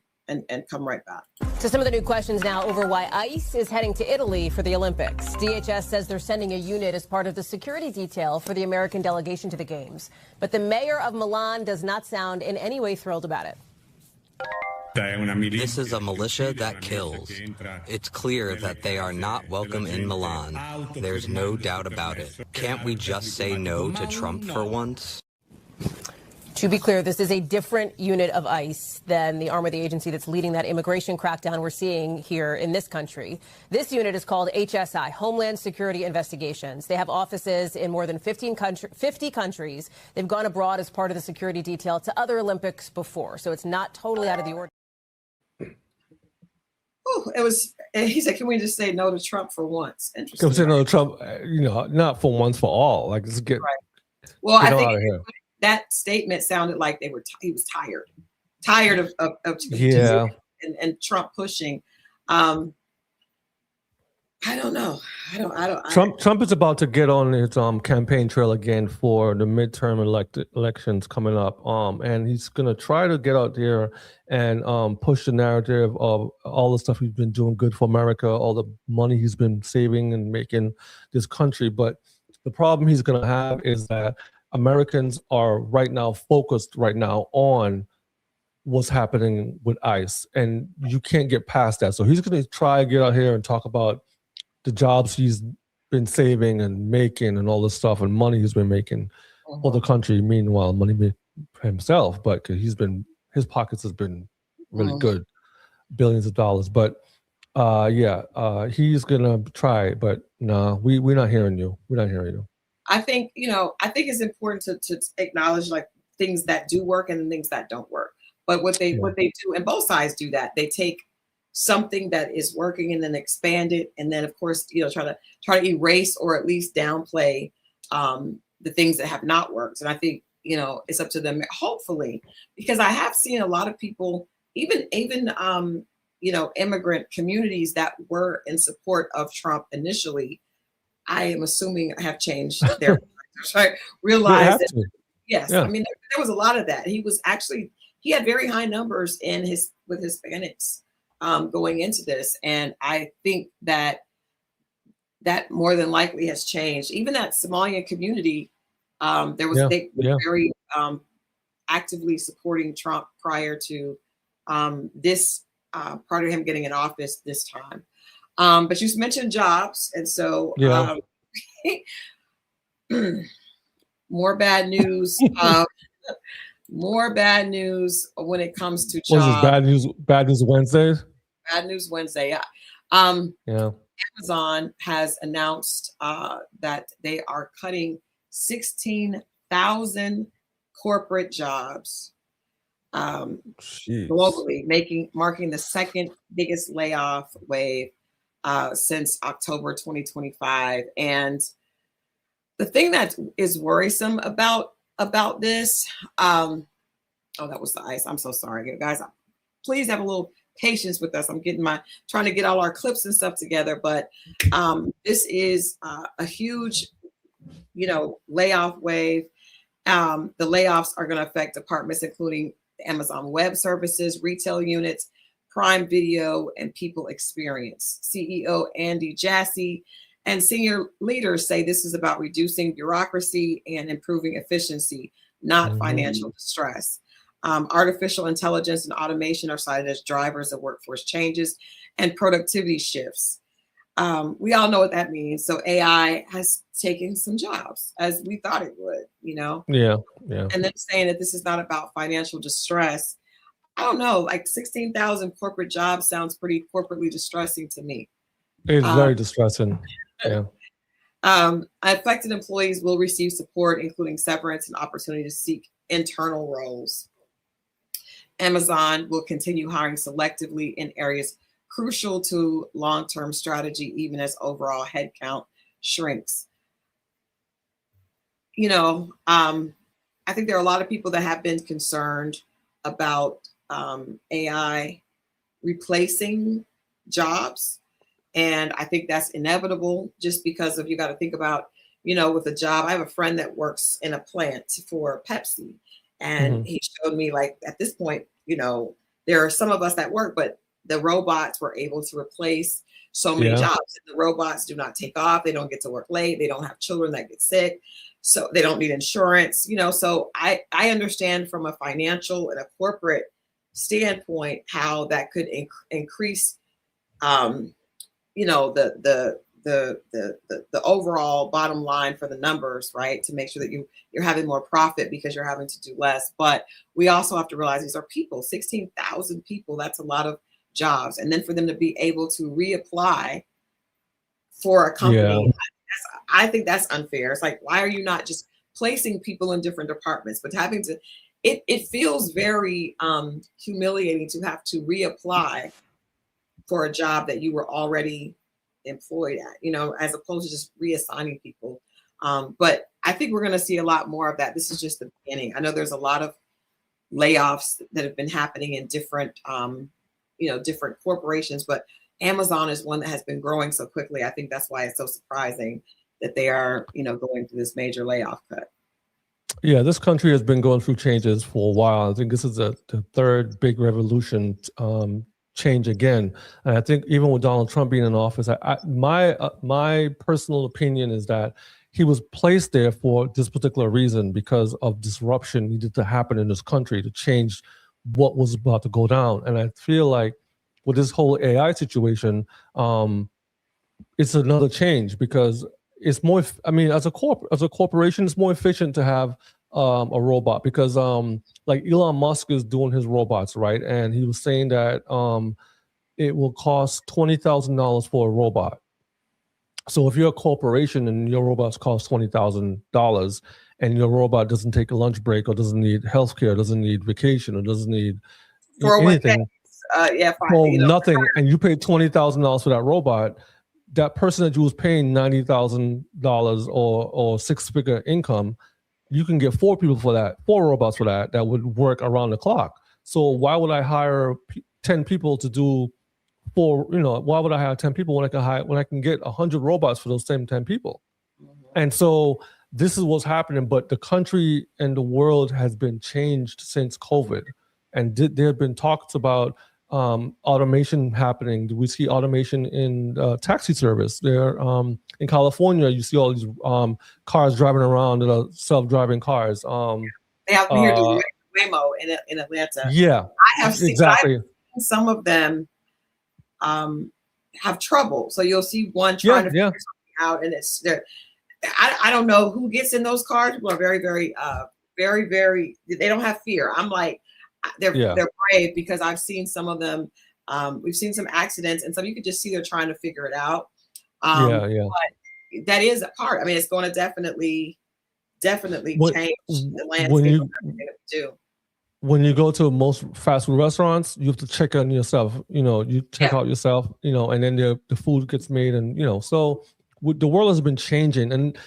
come right back. So some of the new questions now over why ICE is heading to Italy for the Olympics. DHS says they're sending a unit as part of the security detail for the American delegation to the Games. But the mayor of Milan does not sound in any way thrilled about it. This is a militia that kills. It's clear that they are not welcome in Milan. There's no doubt about it. Can't we just say no to Trump for once? To be clear, this is a different unit of ICE than the arm of the agency that's leading that immigration crackdown we're seeing here in this country. This unit is called HSI, Homeland Security Investigations. They have offices in more than 50 countries. They've gone abroad as part of the security detail to other Olympics before, so it's not totally out of the ordinary. He said, can we just say no to Trump for once? Interesting. Can we say no to Trump, not for once for all. Like, let's get, well, get I think out of here. That statement sounded like he was tired of and Trump pushing. I don't know. Trump is about to get on his campaign trail again for the midterm elections coming up. And he's gonna try to get out there and push the narrative of all the stuff he's been doing good for America, all the money he's been saving and making this country. But the problem he's gonna have is that Americans are right now focused on what's happening with ICE, and you can't get past that. So he's going to try to get out here and talk about the jobs he's been saving and making and all this stuff and money he's been making for the country. Meanwhile, money for himself, but his pockets has been really good, billions of dollars. But he's going to try, but no, we're not hearing you. We're not hearing you. I think it's important to acknowledge like things that do work and things that don't work. But what they do, and both sides do that, they take something that is working and then expand it, and then of course try to erase or at least downplay the things that have not worked. And I think it's up to them, hopefully, because I have seen a lot of people, even immigrant communities that were in support of Trump initially. I am assuming have changed their right? Realize that, yes. Yeah. I mean, there was a lot of that. He had very high numbers with Hispanics going into this. And I think that more than likely has changed. Even that Somalian community, they were very actively supporting Trump prior to this part of him getting in office this time. But you mentioned jobs, and so more bad news. More bad news when it comes to jobs. What is this, Bad News Wednesday? Bad News Wednesday, yeah. Amazon has announced that they are cutting 16,000 corporate jobs globally, marking the second biggest layoff wave since October 2025. And the thing that is worrisome about this, that was the ice. I'm so sorry, guys. Please have a little patience with us. I'm trying to get all our clips and stuff together, but this is a huge, layoff wave. The layoffs are going to affect departments including Amazon Web Services, retail units, Prime Video, and People Experience. CEO Andy Jassy and senior leaders say this is about reducing bureaucracy and improving efficiency, not financial distress. Artificial intelligence and automation are cited as drivers of workforce changes and productivity shifts. We all know what that means. So AI has taken some jobs, as we thought it would, Yeah. And then saying that this is not about financial distress. I don't know, like 16,000 corporate jobs sounds pretty corporately distressing to me. It's very distressing. Yeah. Affected employees will receive support, including severance and opportunity to seek internal roles. Amazon will continue hiring selectively in areas crucial to long-term strategy, even as overall headcount shrinks. I think there are a lot of people that have been concerned about AI replacing jobs. And I think that's inevitable just because you got to think about, with a job. I have a friend that works in a plant for Pepsi. And he showed me, like, at this point, there are some of us that work, but the robots were able to replace so many jobs. The robots do not take off. They don't get to work late. They don't have children that get sick. So they don't need insurance, So I understand from a financial and a corporate standpoint how that could increase, the overall bottom line for the numbers, right? To make sure that you're having more profit because you're having to do less. But we also have to realize these are people, 16,000 people. That's a lot of jobs. And then for them to be able to reapply for a company, I think that's unfair. It's like, why are you not just placing people in different departments, but having to, it feels very humiliating to have to reapply for a job that you were already employed at, as opposed to just reassigning people. But I think we're going to see a lot more of that. This is just the beginning. I know there's a lot of layoffs that have been happening in different, different corporations, but Amazon is one that has been growing so quickly. I think that's why it's so surprising that they are, going through this major layoff cut. Yeah, this country has been going through changes for a while. I think this is the third big revolution change again. And I think even with Donald Trump being in office, my personal opinion is that he was placed there for this particular reason, because of disruption needed to happen in this country to change what was about to go down. And I feel like with this whole AI situation, it's another change because it's more, as a corporation, it's more efficient to have a robot because like Elon Musk is doing his robots, right? And he was saying that it will cost $20,000 for a robot. So if you're a corporation and your robots cost $20,000 and your robot doesn't take a lunch break or doesn't need healthcare, doesn't need vacation, or doesn't need anything, nothing, and you pay $20,000 for that robot, that person that you was paying $90,000 or six-figure income, you can get four robots for that would work around the clock. So why would I hire 10 people to do why would I hire 10 people when I can get 100 robots for those same 10 people? And so this is what's happening, but the country and the world has been changed since COVID. And there have been talks about automation happening. We see automation in taxi service. There, in California, you see all these cars driving around that are self-driving cars. They have here to Waymo in Atlanta. Yeah, I have seen, exactly. I've seen some of them have trouble. So you'll see one trying to figure something out, and it's there. I don't know who gets in those cars. People are very, very, very, very. They don't have fear. I'm like, they're brave because I've seen some of them. We've seen some accidents, and so you can just see they're trying to figure it out. But that is a part. I mean, it's going to definitely change the landscape of everything that we do. When you go to most fast food restaurants, you have to check on yourself. You check out yourself. And then the food gets made, and so the world has been changing. And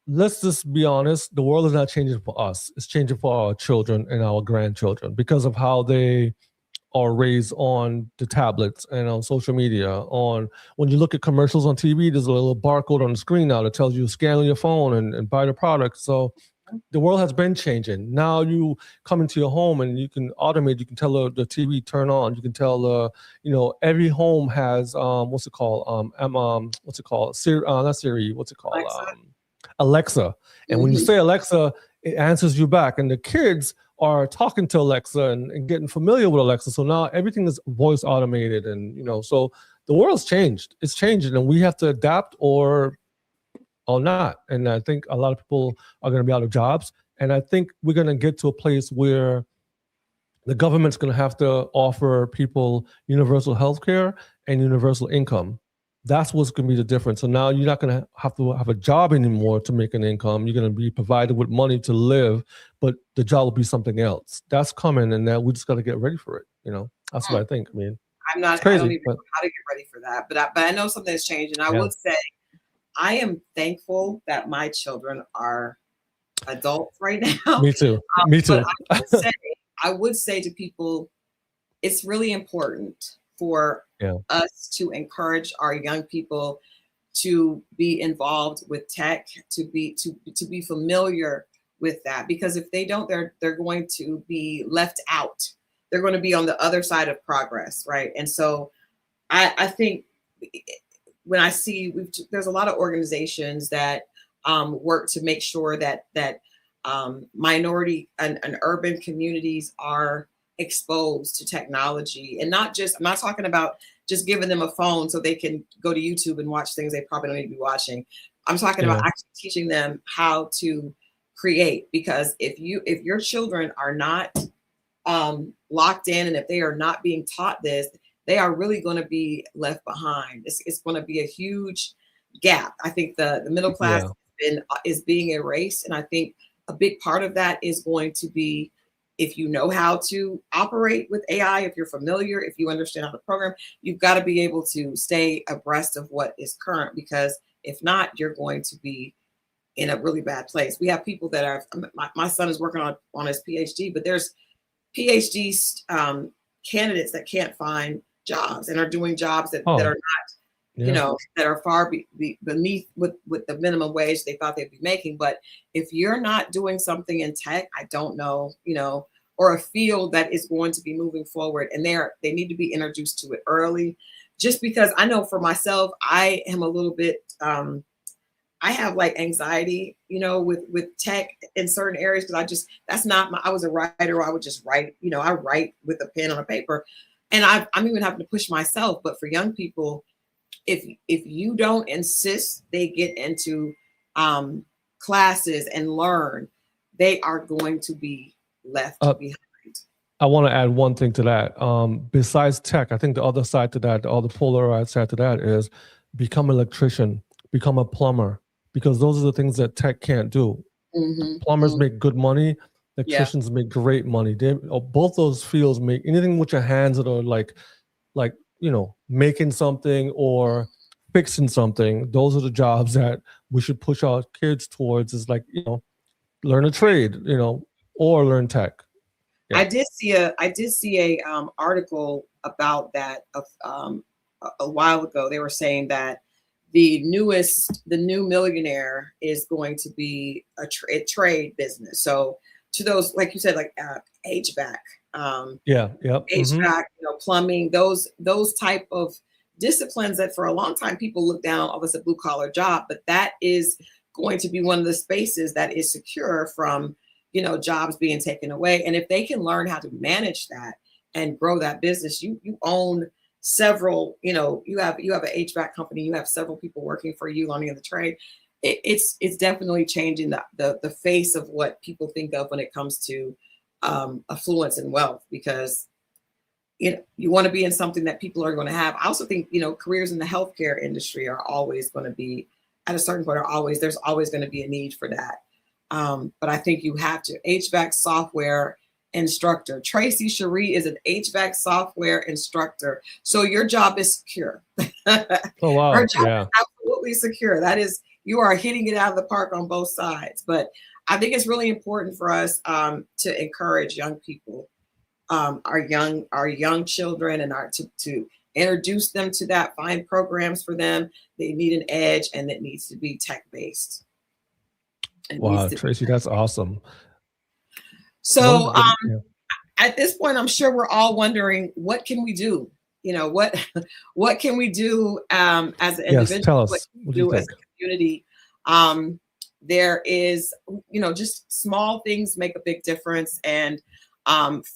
let's just be honest, the world is not changing for us. It's changing for our children and our grandchildren because of how they are raised on the tablets and on social media. When you look at commercials on TV, there's a little barcode on the screen now that tells you to scan on your phone and buy the product. So the world has been changing. Now you come into your home and you can automate. You can tell the TV turn on. You can tell every home has what's it called? Siri, not Siri. What's it called? Alexa. And when you say Alexa, it answers you back. And the kids are talking to Alexa and getting familiar with Alexa. So now everything is voice automated. And, so the world's changed. It's changing, and we have to adapt or not. And I think a lot of people are going to be out of jobs. And I think we're going to get to a place where the government's going to have to offer people universal health care and universal income. That's what's going to be the difference. So now you're not going to have a job anymore to make an income. You're going to be provided with money to live, but the job will be something else. That's coming, and now we just got to get ready for it. That's what I think. I mean, I don't even know how to get ready for that, but I know something has changed, and I would say I am thankful that my children are adults right now. Me too. Me too. But I would say to people, it's really important for us to encourage our young people to be involved with tech, to be familiar with that, because if they don't, they're going to be left out. They're going to be on the other side of progress, right? And so I think when I see there's a lot of organizations that work to make sure that minority and urban communities are exposed to technology, and I'm not talking about just giving them a phone so they can go to YouTube and watch things they probably don't need to be watching. I'm talking about actually teaching them how to create, because if your children are not locked in, and if they are not being taught this, they are really going to be left behind. It's going to be a huge gap. I think the middle class is being erased, and I think a big part of that is going to be, if you know how to operate with AI, if you're familiar, if you understand how to program, you've got to be able to stay abreast of what is current, because if not, you're going to be in a really bad place. We have people that are, my son is working on his PhD, but there's PhD candidates that can't find jobs and are doing jobs that are not, that are far beneath with the minimum wage they thought they'd be making. But if you're not doing something in tech, I don't know, or a field that is going to be moving forward, and they need to be introduced to it early. Just because I know for myself, I am a little bit, I have like anxiety, with tech in certain areas, because I was a writer. I would just write, I write with a pen on a paper, and I'm even having to push myself. But for young people, if you don't insist they get into classes and learn, they are going to be left behind. I want to add one thing to that. Besides tech, I think the other side to that, the other polarized side to that is become an electrician, become a plumber, because those are the things that tech can't do. Plumbers make good money. Electricians make great money. Both those fields make anything with your hands that are like making something or fixing something. Those are the jobs that we should push our kids towards, is like, learn a trade, or learn tech. I did see a article about that a while ago. They were saying that the new millionaire is going to be a trade business. So to those, like you said, like HVAC, HVAC, plumbing, those type of disciplines that for a long time people look down as a blue collar job, but that is going to be one of the spaces that is secure from jobs being taken away. And if they can learn how to manage that and grow that business, you own several, you have an HVAC company, you have several people working for you, learning the trade. It's definitely changing the face of what people think of when it comes to affluence and wealth, because you want to be in something that people are going to have. I also think careers in the healthcare industry are always going to be, at a certain point, there's always going to be a need for that. But I think you have to. HVAC software instructor. Tracy Cherie is an HVAC software instructor. So your job is secure. Oh, wow. Her job is absolutely secure. That is, you are hitting it out of the park on both sides. But I think it's really important for us to encourage young people, our young children, and to introduce them to that, find programs for them. They need an edge, and it needs to be tech-based. Wow, Tracy, that's awesome. So at this point, I'm sure we're all wondering, what can we do? What can we do as an individual? Yes, tell us. What can we do as a community? There is, just small things make a big difference. And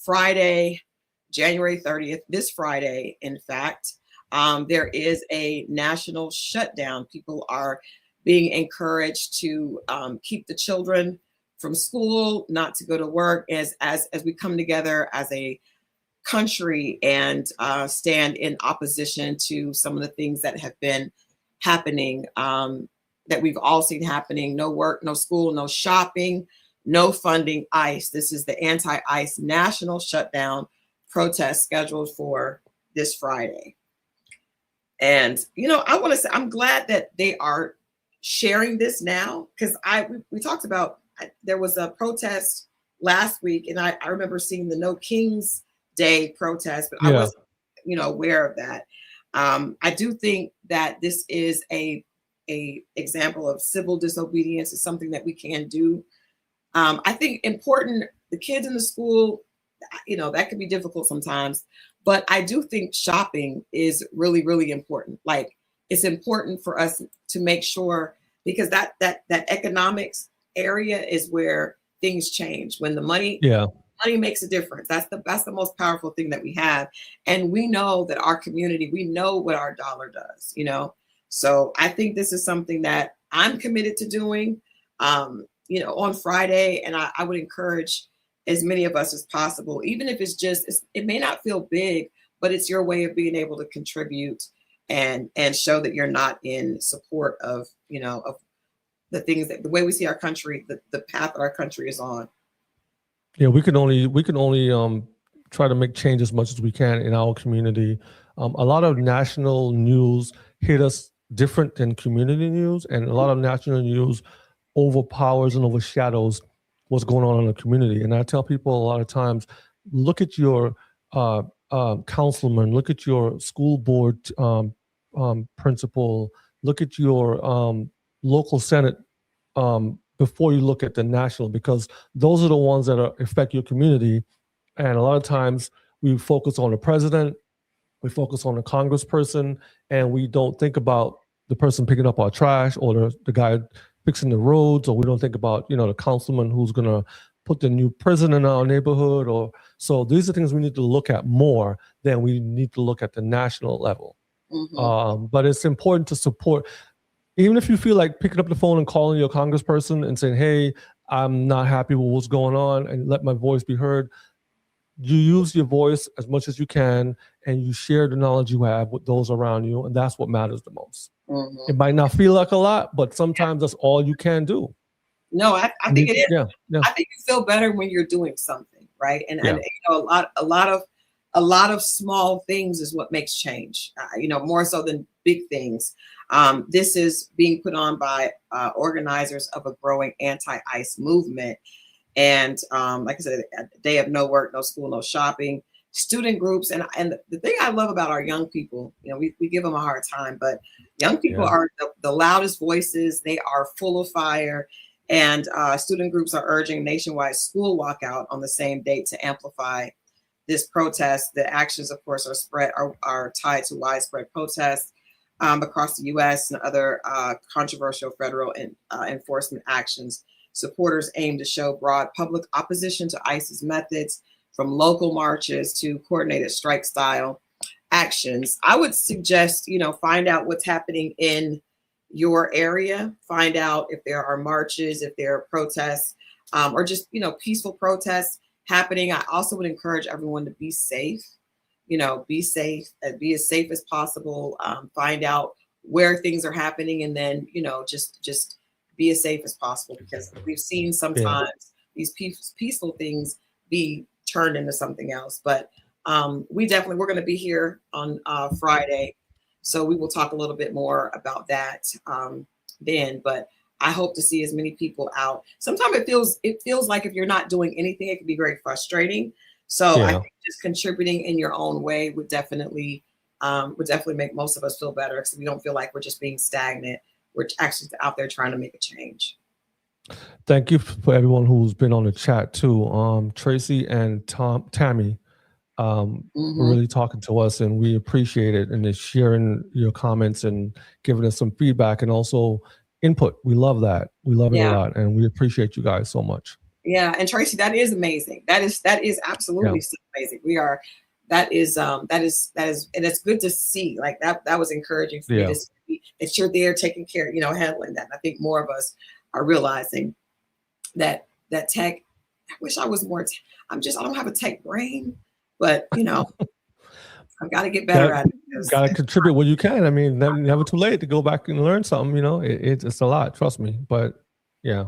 Friday, January 30th, this Friday, in fact, There is a national shutdown. People are being encouraged to keep the children from school, not to go to work, as we come together as a country and stand in opposition to some of the things that have been happening, that we've all seen happening. No work, no school, no shopping, no funding ICE. This is the anti-ICE national shutdown protest scheduled for this Friday. And, you know, I want to say I'm glad that they are sharing this now, because we talked about, there was a protest last week, and I remember seeing the No Kings Day protest, but I wasn't, you know, aware of that. I do think that this is a example of civil disobedience. Is something that we can do. I think important, the kids in the school, you know, that could be difficult sometimes, but I do think shopping is really, really important. Like, it's important for us to make sure, because that economics area is where things change. When the money makes a difference. That's the most powerful thing that we have. And we know that our community, we know what our dollar does, you know? So I think this is something that I'm committed to doing, you know, on Friday. And I would encourage as many of us as possible, even if it's just, it may not feel big, but it's your way of being able to contribute and show that you're not in support of, you know, of the things that, the way we see our country, the path that our country is on. Yeah, we can only try to make change as much as we can in our community. A lot of national news hit us different than community news, and a lot of national news overpowers and overshadows what's going on in the community. And I tell people a lot of times, look at your councilman, look at your school board principal, look at your local senate before you look at the national, because those are the ones that affect your community. And a lot of times we focus on the president, we focus on the congressperson, and we don't think about the person picking up our trash, or the guy fixing the roads, or we don't think about, you know, the councilman who's going to put the new prison in our neighborhood. Or so these are things we need to look at more than we need to look at the national level. Mm-hmm. But it's important to support. Even if you feel like picking up the phone and calling your congressperson and saying, hey, I'm not happy with what's going on, and let my voice be heard, you use your voice as much as you can, and you share the knowledge you have with those around you, and that's what matters the most. Mm-hmm. It might not feel like a lot, but sometimes that's all you can do. No, I think it is. Yeah. I think you feel better when you're doing something, right? And you know, a lot of small things is what makes change. You know, more so than big things. This is being put on by organizers of a growing anti-ICE movement. And like I said, a day of no work, no school, no shopping, student groups. And the thing I love about our young people, you know, we give them a hard time, but young people are the loudest voices. They are full of fire. And student groups are urging nationwide school walkout on the same date to amplify this protest. The actions, of course, are tied to widespread protests across the U.S. and other controversial federal enforcement actions. Supporters aim to show broad public opposition to ICE's methods, from local marches to coordinated strike-style actions. I would suggest, you know, find out what's happening in your area. Find out if there are marches, if there are protests, or just, you know, peaceful protests happening. I also would encourage everyone to be safe. You know, be safe, be as safe as possible. Find out where things are happening, and then, you know, just be as safe as possible, because we've seen sometimes these peaceful things be turned into something else. But we're going to be here on Friday, so we will talk a little bit more about that then. But I hope to see as many people out. Sometimes it feels like if you're not doing anything, it can be very frustrating. So I think just contributing in your own way would definitely make most of us feel better, because we don't feel like we're just being stagnant. We're actually out there trying to make a change. Thank you for everyone who's been on the chat too. Tracy and Tammy were really talking to us, and we appreciate it, and it's sharing your comments and giving us some feedback and also input. We love that. We love it a lot, and we appreciate you guys so much. Yeah, and Tracy, that is amazing. That is absolutely amazing. that is, and it's good to see. Like that was encouraging for me to see that you're there taking care, handling that. And I think more of us are realizing that tech. I wish I was more. I don't have a tech brain, but I've got to get better at it. Got to contribute what you can. I mean, never too late to go back and learn something. It's a lot. Trust me. But yeah.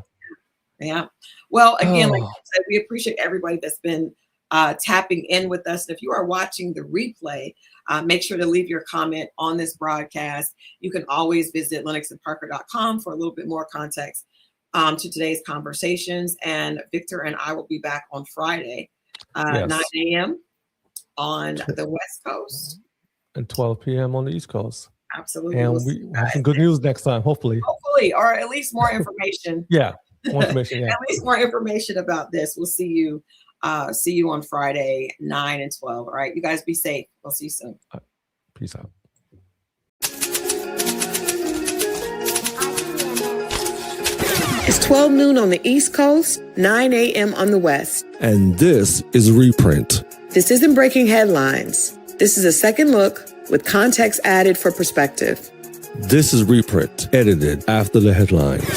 Well, again, like I said, we appreciate everybody that's been tapping in with us. And if you are watching the replay, make sure to leave your comment on this broadcast. You can always visit lenoxandparker.com for a little bit more context to today's conversations. And Victor and I will be back on Friday, 9 a.m. on the West Coast. And 12 p.m. on the East Coast. Absolutely. And we have some good news next time, hopefully. Or at least more information. More information. At least more information about this. We'll see you on Friday, 9 and 12. All right. You guys be safe. We'll see you soon. Peace out. It's 12 noon on the East Coast, 9 a.m. on the West. And this is Reprint. This isn't breaking headlines. This is a second look with context added for perspective. This is Reprint, edited after the headlines.